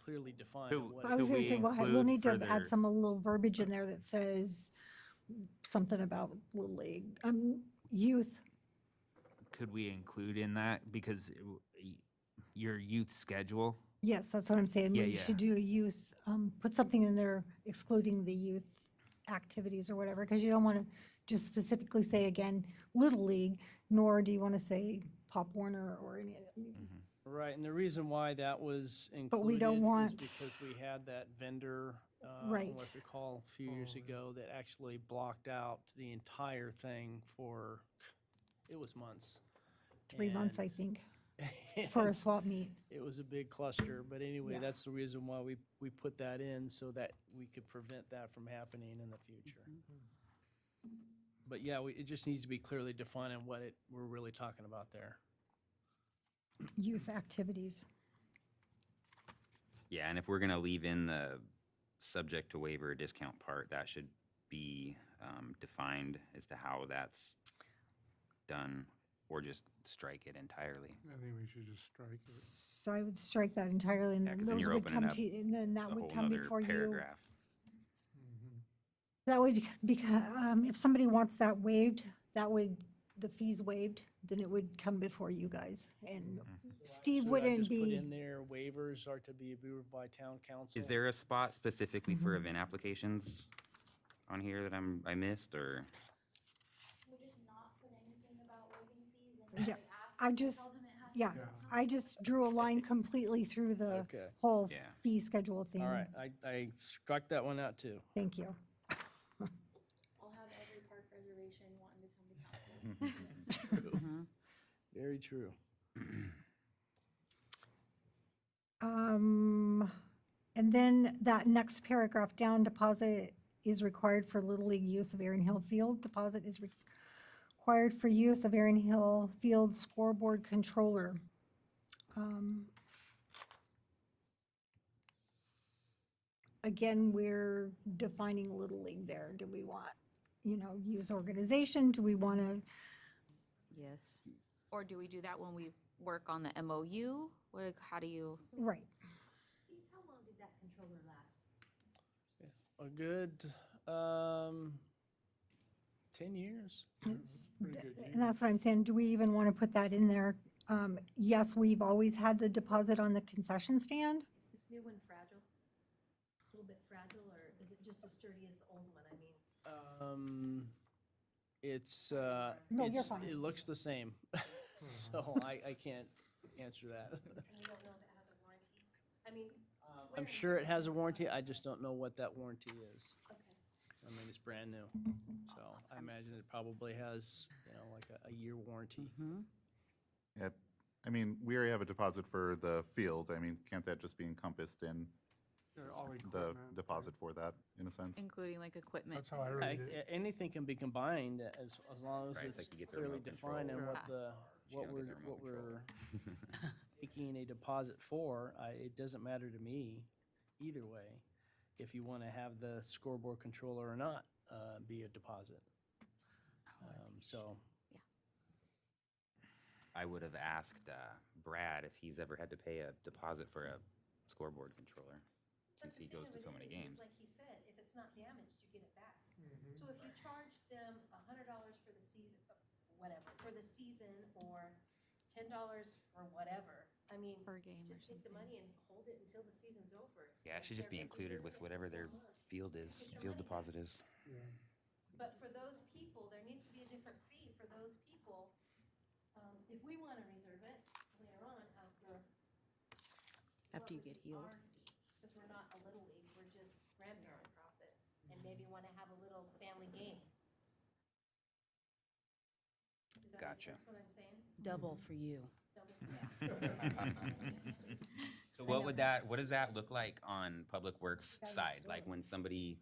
clearly defined. Who- on what I it was Could gonna we say, we'll include need to further- add some, a little verbiage in there that says something about Little League, youth. Could we include in that, because your youth schedule, Yes, that's what I'm saying. Yeah, We yeah. should do a youth, put something in there excluding the youth activities or whatever, because you don't want to just specifically say again, Little League, nor do you want to say Pop Warner or any, Right, and the reason why that was But we don't included is want- because we had that vendor, Right. what I recall, a few years ago, that actually blocked out the entire thing for, it was months. 3 months, I And- think, for a swap meet. It was a big cluster, but anyway, Yeah. that's the reason why we put that in, so that we could prevent that from happening in the future. But yeah, it just needs to be clearly defined on what we're really talking about there. Youth activities. Yeah, and if we're gonna leave in the subject to waiver or discount part, that should be defined as to how that's done, or just strike it entirely. I think we should just strike it. So I would strike that entirely, and Yeah, then 'cause then those you're would opening come up to, and then that A would whole come nother before you. paragraph. That would, because, if somebody wants that waived, the fees waived, then it would come before you guys. And Steve Should I wouldn't just put be, in there waivers are to be approved by town council? Is there a spot specifically for event applications on here that I missed, or? We'll just not put anything about waiving fees and yeah, like ask I them, just, tell them it has to yeah, be I just drew a line completely through the Okay. whole Yeah. fee schedule thing. All right, I struck that one out too. Thank you. I'll have Very true. And then that next paragraph down, deposit is required for Little League use of Erin Hill Field. Deposit is required for use of Erin Hill Field scoreboard controller. Again, we're defining Little League there. Do we want, use organization? Do we want to? Yes. Or do we do that when we work on the MOU? Like, how do you? Right. Steve, how long did that controller last? A good 10 years. And that's what I'm saying. Do we even want to put that in there? Yes, we've always had the deposit on the concession stand. Is this new one fragile? A little bit fragile, or is it just as sturdy as the old one? I mean. It's, No, you're it's- fine. it looks the same, so I can't answer that. You don't know if it has a warranty? I mean. I'm sure it has a warranty, I just don't know what that warranty is. I mean, it's brand new, so I imagine it probably has, like a year warranty. Yeah, I mean, we already have a deposit for the field. I mean, can't that just be encompassed in the deposit for that, in a sense? Including like equipment. That's how I read it. Anything can be combined as long as Right, it's like you get the clearly remote defined and control. what don't get the remote we're taking a deposit for. It doesn't matter to me either way, if you want to have the scoreboard controller or not, be a deposit. So, I would have asked Brad if he's ever had to pay a deposit for a scoreboard controller, since he goes to so many games. Like he said, if it's not damaged, you get it back. So if you charge them $100 for the season, whatever, for the season, or $10 for whatever, I mean, Per game or just take the money and hold it until the season's over. Yeah, it should just be included with whatever their field is, field deposit is. But for those people, there needs to be a different fee for those people. If we want to reserve it later on after. After you get healed. Because we're not a little league, we're just grandparents. And maybe want to have a little family games. Does that make Gotcha. sense what I'm saying? Double for you. So what does that look like on Public Works side? Like when somebody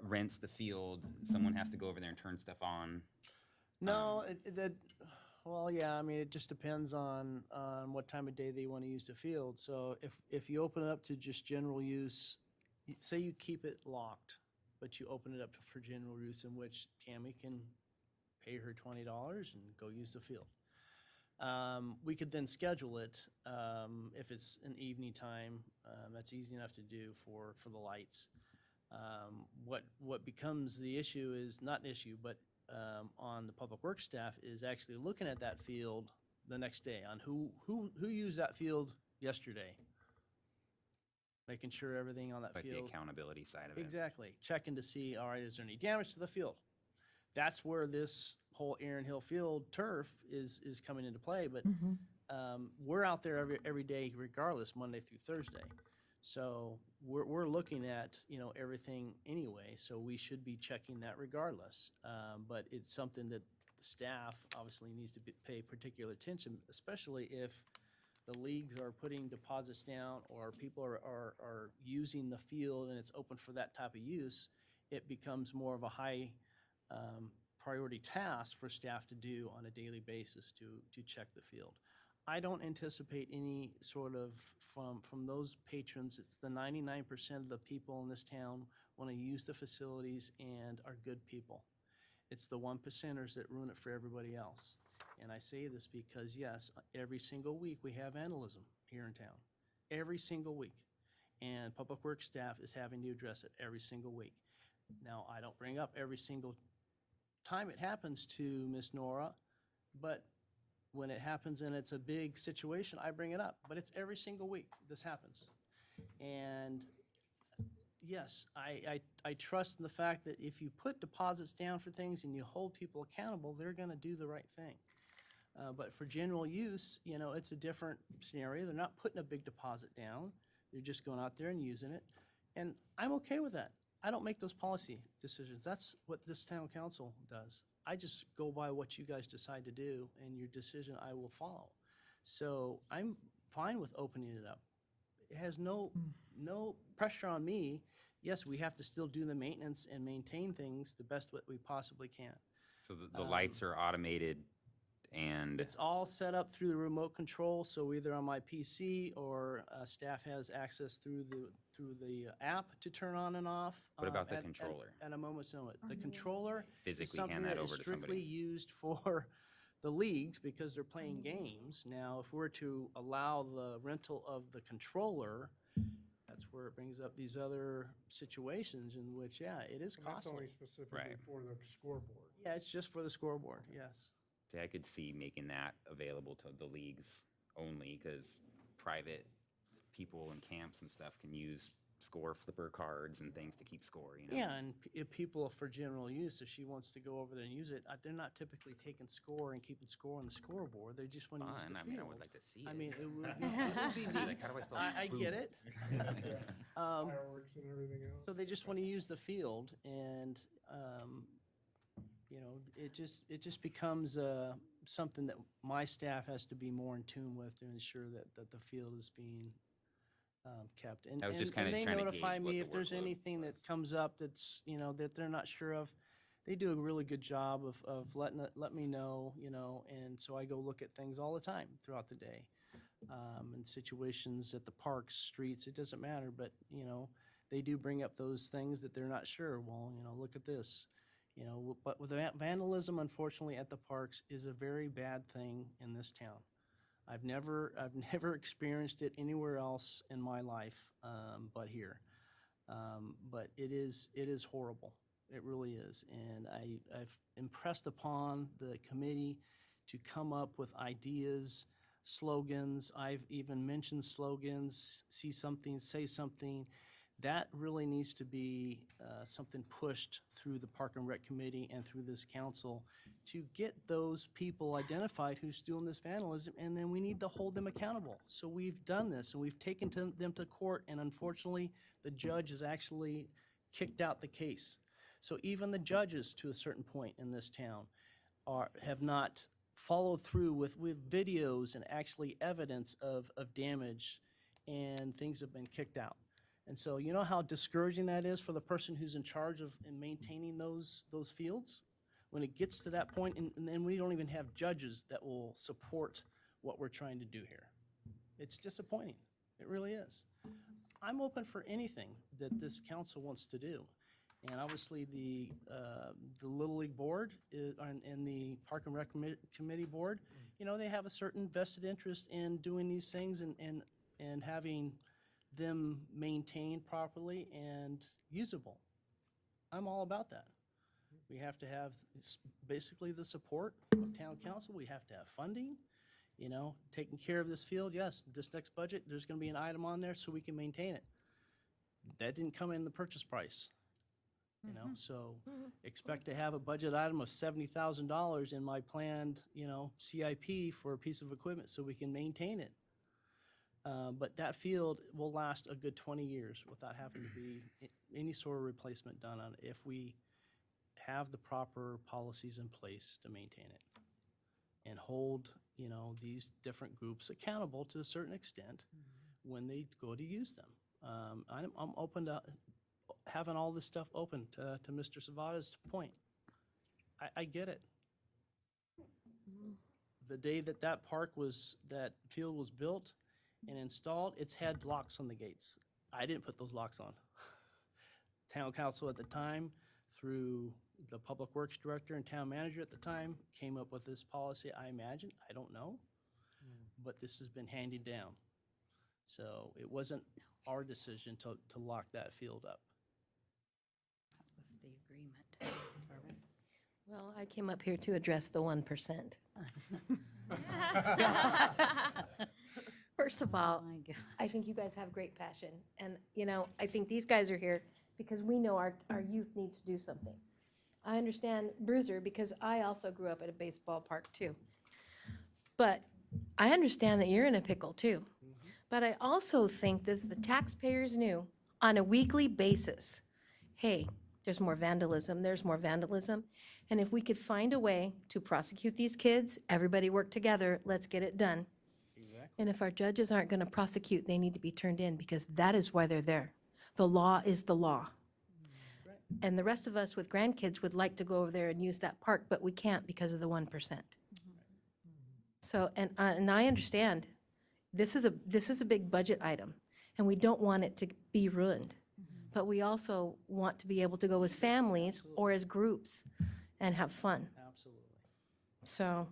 rents the field, someone has to go over there and turn stuff on? no, well, yeah, I mean, it just depends on what time of day they want to use the field. So if you open it up to just general use, say you keep it locked, but you open it up for general use in which Tammy can pay her $20 and go use the field. We could then schedule it, if it's an evening time, that's easy enough to do for the lights. What becomes the issue is, not an issue, but on the Public Works staff is actually looking at that field the next day on who used that field yesterday. Making sure everything on that Like the field. accountability side of it. Exactly. Checking to see, all right, is there any damage to the field? That's where this whole Erin Hill Field turf is coming into play, but we're out there every day regardless, Monday through Thursday. So we're looking at, everything anyway, so we should be checking that regardless. But it's something that the staff obviously needs to pay particular attention, especially if the leagues are putting deposits down or people are using the field and it's open for that type of use. It becomes more of a high priority task for staff to do on a daily basis to check the field. I don't anticipate any sort of, from those patrons, it's the 99% of the people in this town want to use the facilities and are good people. It's the 1%ers that ruin it for everybody else. And I say this because, yes, every single week we have vandalism here in town. Every single week. And Public Works staff is having to address it every single week. Now, I don't bring up every single time it happens to Miss Nora, but when it happens and it's a big situation, I bring it up. But it's every single week this happens. And yes, I trust in the fact that if you put deposits down for things and you hold people accountable, they're going to do the right thing. But for general use, it's a different scenario. They're not putting a big deposit down. They're just going out there and using it. And I'm okay with that. I don't make those policy decisions. That's what this town council does. I just go by what you guys decide to do, and your decision I will follow. So I'm fine with opening it up. It has no pressure on me. Yes, we have to still do the maintenance and maintain things the best that we possibly can. So the lights are automated and, It's all set up through the remote control, so either on my PC or staff has access through the app to turn on and off. What about the at- controller? At a moment's notice. The controller is Physically something hand that that is over to strictly somebody. used for the leagues because they're playing games. Now, if we're to allow the rental of the controller, that's where it brings up these other situations in which, yeah, it is And that's only costly. specifically Right. for the scoreboard. Yeah, it's just for the scoreboard, yes. See, I could see making that available to the leagues only, because private people in camps and stuff can use score flipper cards and things to keep score, you know? Yeah, and if people for general use, if she wants to go over there and use it, they're not typically taking score and keeping score on the scoreboard. They just want to use the Fun, field. I mean, I would like to see it. I mean, it would be, it would be neat. Like, how do I spell I get it. Fireworks and everything else. So they just want to use the field, and, it just becomes something that my staff has to be more in tune with to ensure that the field is being kept. And I was just and kinda trying to they notify gauge what me the if there's workload anything that comes up that's, that they're not sure of. They do a really good job of let me know, and so I go look at things all the time throughout the day. In situations at the parks, streets, it doesn't matter, but, they do bring up those things that they're not sure. Well, look at this, but with vandalism, unfortunately, at the parks is a very bad thing in this town. I've never experienced it anywhere else in my life, but here. But it is horrible. It really is. And I've impressed upon the committee to come up with ideas, slogans. I've even mentioned slogans, see something, say something. That really needs to be something pushed through the Park and Rec Committee and through this council to get those people identified who's doing this vandalism, and then we need to hold them accountable. So we've done this, and we've taken them to court, and unfortunately, the judge has actually kicked out the case. So even the judges, to a certain point in this town, have not followed through with videos and actually evidence of damage, and things have been kicked out. And so you know how discouraging that is for the person who's in charge of maintaining those fields? When it gets to that point, and then we don't even have judges that will support what we're trying to do here. It's disappointing. It really is. I'm open for anything that this council wants to do. And obviously, the Little League Board and the Park and Rec Committee Board, they have a certain vested interest in doing these things and having them maintained properly and usable. I'm all about that. We have to have basically the support of town council. We have to have funding, taking care of this field. Yes, this next budget, there's going to be an item on there so we can maintain it. That didn't come in the purchase price, so expect to have a budget item of $70,000 in my planned, CIP for a piece of equipment so we can maintain it. But that field will last a good 20 years without having to be any sort of replacement done on it if we have the proper policies in place to maintain it and hold, these different groups accountable to a certain extent when they go to use them. I'm open to having all this stuff open to Mr. Savada's point. I get it. The day that field was built and installed, it's had locks on the gates. I didn't put those locks on. Town council at the time, through the public works director and town manager at the time, came up with this policy, I imagine. I don't know. But this has been handed down. So it wasn't our decision to lock that field up. That was the agreement. Well, I came up here to address the 1%. First of all, My God. I think you guys have great passion. And, I think these guys are here because we know our youth needs to do something. I understand Bruiser because I also grew up at a baseball park too. But I understand that you're in a pickle too. But I also think that the taxpayers knew on a weekly basis, hey, there's more vandalism, there's more vandalism. And if we could find a way to prosecute these kids, everybody work together, let's get it done. And if our judges aren't going to prosecute, they need to be turned in because that is why they're there. The law is the law. And the rest of us with grandkids would like to go over there and use that park, but we can't because of the 1%. So, and I understand, this is a big budget item, and we don't want it to be ruined. But we also want to be able to go as families or as groups and have fun. Absolutely. So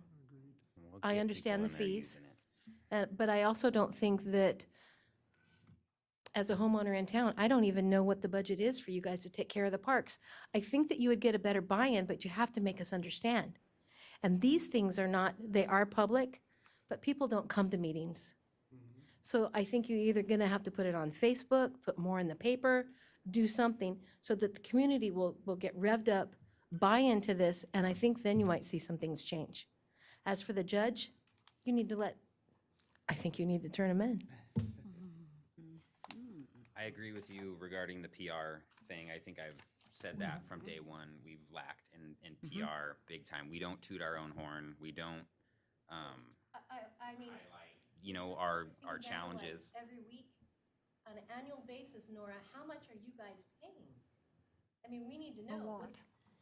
We'll I get understand the people in there fees. using it. But I also don't think that, as a homeowner in town, I don't even know what the budget is for you guys to take care of the parks. I think that you would get a better buy-in, but you have to make us understand. And these things are not, they are public, but people don't come to meetings. So I think you're either gonna have to put it on Facebook, put more in the paper, do something so that the community will get revved up, buy into this, and I think then you might see some things change. As for the judge, you need to I think you need to turn him in. I agree with you regarding the PR thing. I think I've said that from day one. We've lacked in PR big time. We don't toot our own horn. We don't, I mean. highlight, you know, our being challenges. vandalized every week on an annual basis, Nora, how much are you guys paying? I mean, we need to know. lot.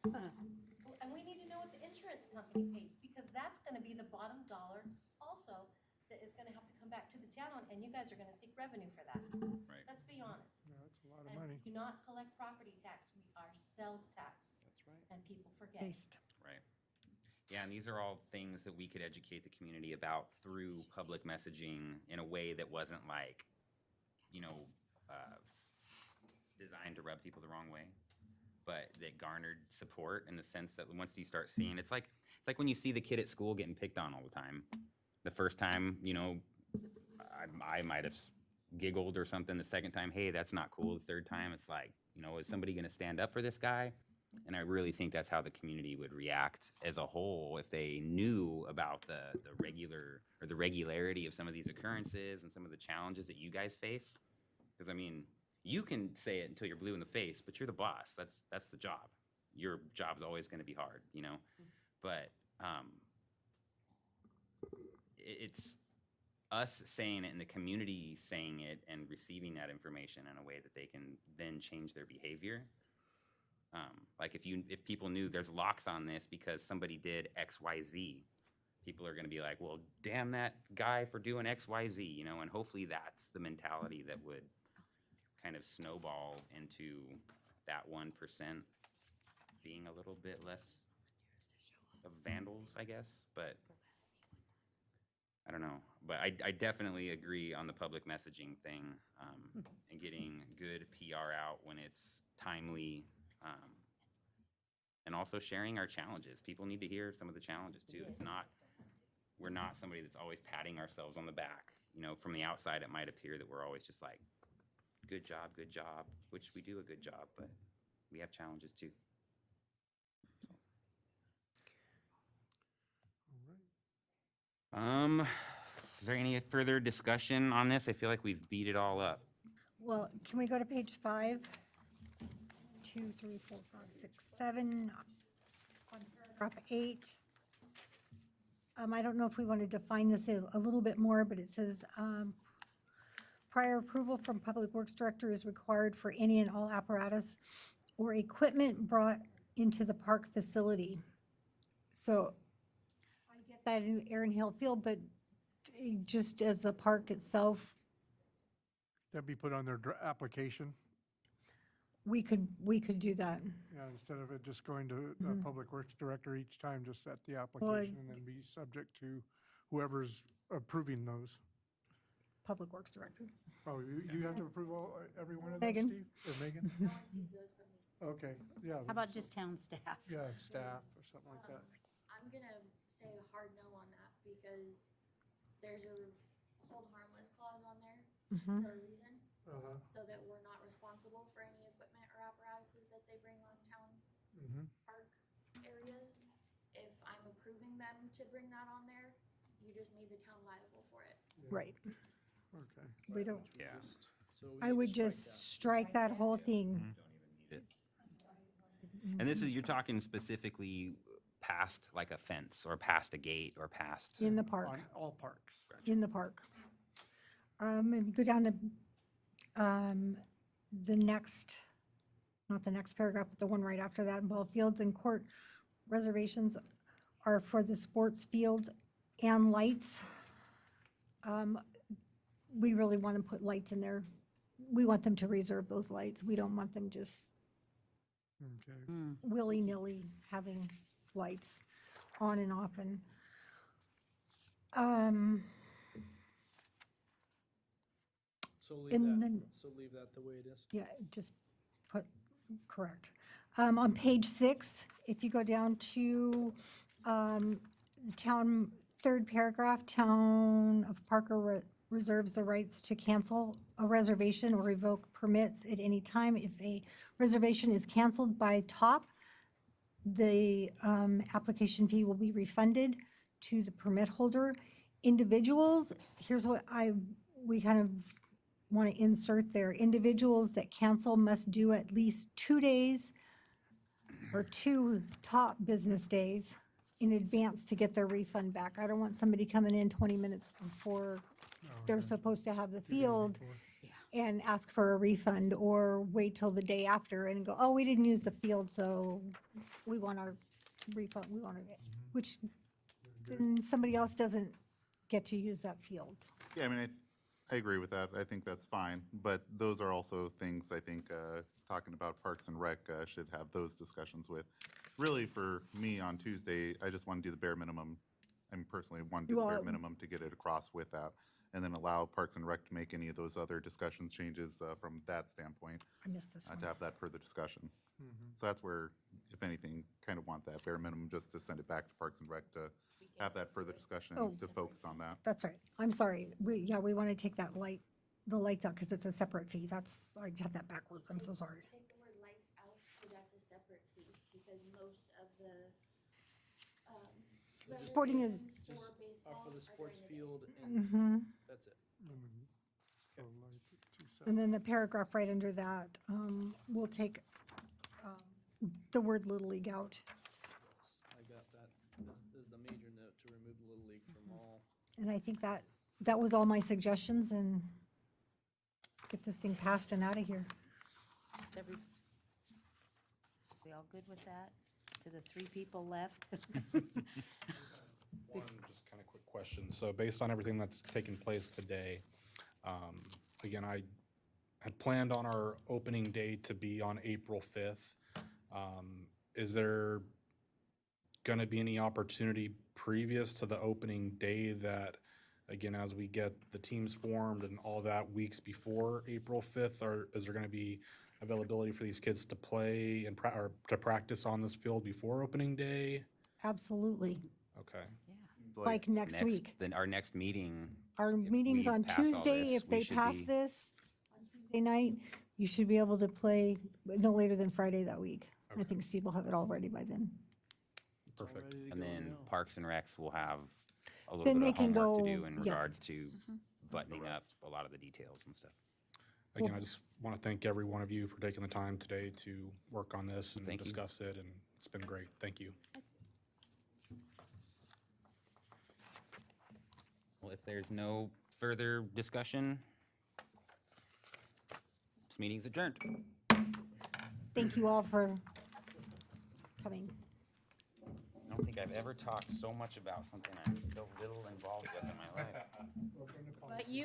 And we need to know what the insurance company pays, because that's gonna be the bottom dollar also that is gonna have to come back to the town, and you guys are gonna seek revenue for that. Right. Let's be honest. Yeah, that's a lot of And money. we do not collect property tax, we are sales tax. That's right. And people forget. Based. Right. Yeah, and these are all things that we could educate the community about through public messaging in a way that wasn't like, you know, designed to rub people the wrong way, but that garnered support in the sense that once you start seeing, it's like when you see the kid at school getting picked on all the time. The first time, you know, I might have giggled or something. The second time, hey, that's not cool. The third time, it's like, you know, is somebody going to stand up for this guy? And I really think that's how the community would react as a whole if they knew about the regularity of some of these occurrences and some of the challenges that you guys face. Because I mean, you can say it until you're blue in the face, but you're the boss. That's the job. Your job's always going to be hard, you know. But it's us saying it and the community saying it and receiving that information in a way that they can then change their behavior. Like if people knew there's locks on this because somebody did X, Y, Z, people are going to be like, well, damn that guy for doing X, Y, Z, you know, and hopefully that's the mentality that would kind of snowball into that 1% being a little bit less of vandals, I guess, but I don't know. But I definitely agree on the public messaging thing and getting good PR out when it's timely. And also sharing our challenges. People need to hear some of the challenges too. We're not somebody that's always patting ourselves on the back. You know, from the outside, it might appear that we're always just like, good job, which we do a good job, but we have challenges too. Is there any further discussion on this? I feel like we've beat it all up. Well, can we go to page 5? 2, 3, 4, 5, 6, 7, on paragraph 8. I don't know if we want to define this a little bit more, but it says, prior approval from Public Works Director is required for any and all apparatus or equipment brought into the park facility. So I get that in Aaron Hill Field, but just as the park itself, That'd be put on their application, we could do that. yeah, instead of it just going to the Public Works Director each time, just set the Well, application and then be subject to whoever's approving those. Public Works Director. Oh, you have to approve every one of those, Megan. Steve? Or Megan? Okay, yeah. How about just town staff? Yeah, staff or something like that. I'm gonna say a hard no on that because there's a hold harmless clause on there for a reason, so that we're not responsible for any equipment or apparatuses that they bring on town park areas. If I'm approving them to bring that on there, you just made the town liable for it. Right. Okay. We don't, Yeah. So we I need to would strike just strike that whole thing. And this is, you're talking specifically past like a fence or past a gate or past. In the park, On all parks. in the park. If you go down to the next, not the next paragraph, but the one right after that, ball fields and court reservations are for the sports fields and lights. We really want to put lights in there. We want them to reserve those lights. We don't want them just Okay. willy-nilly having lights on and off. And So leave And that, then- so leave that the way it is. yeah, just put, correct. On page 6, if you go down to the town, third paragraph, Town of Parker reserves the rights to cancel a reservation or revoke permits at any time. If a reservation is canceled by top, the application fee will be refunded to the permit holder. Individuals, here's what we kind of want to insert there. Individuals that cancel must do at least 2 days or 2 top business days in advance to get their refund back. I don't want somebody coming in 20 minutes before they're supposed to have the field and ask for a refund, or wait till the day after and go, oh, we didn't use the field, so we want our refund, we want it, which then somebody else doesn't get to use that field. Yeah, I mean, I agree with that. I think that's fine. But those are also things I think, talking about Parks and Rec, should have those discussions with. Really, for me on Tuesday, I just want to do the bare minimum. I personally want to do the bare Well- minimum to get it across with that. And then allow Parks and Rec to make any of those other discussions changes from that standpoint, I missed this one. to have that further discussion. So that's where, if anything, kind of want that bare minimum, just to send it back to Parks and Rec to have that further discussion, Oh. to focus on that. That's right. I'm sorry. We want to take that the lights out because it's a separate fee. I had that backwards. I'm so sorry. Take the word lights out, so that's a separate fee, because most of the, Sporting is- reservations for Just baseball for the are sports during the day. field and Mhm. that's it. So like 2 And then the paragraph right under that, we'll take the word Little League out. I got that. This is the major note to remove Little League from all. And I think that was all my suggestions, and get this thing passed and out of here. We all good with that? To the 3 people left? One just kind of quick question. So based on everything that's taken place today, again, I had planned on our opening day to be on April 5th. Is there going to be any opportunity previous to the opening day that, again, as we get the teams formed and all that weeks before April 5th, or is there going to be availability for these kids to play and or to practice on this field before opening day? Absolutely. Okay. Like next week. Then our next meeting, Our if meeting's we on pass all Tuesday. this, If we they should pass be- this on Tuesday night, you should be able to play no later than Friday that week. I think Steve will have it all ready by then. Perfect. and then Parks and Recs will have a little Then bit they of can homework to go- do in yeah. regards to buttoning up a lot of the details and stuff. Again, I just want to thank every one of you for taking the time today to work on this and Thank you. discuss it, and it's been great. Thank you. Well, if there's no further discussion, this meeting's adjourned. Thank you all for coming. I don't think I've ever talked so much about something I'm so little involved with in my life. But you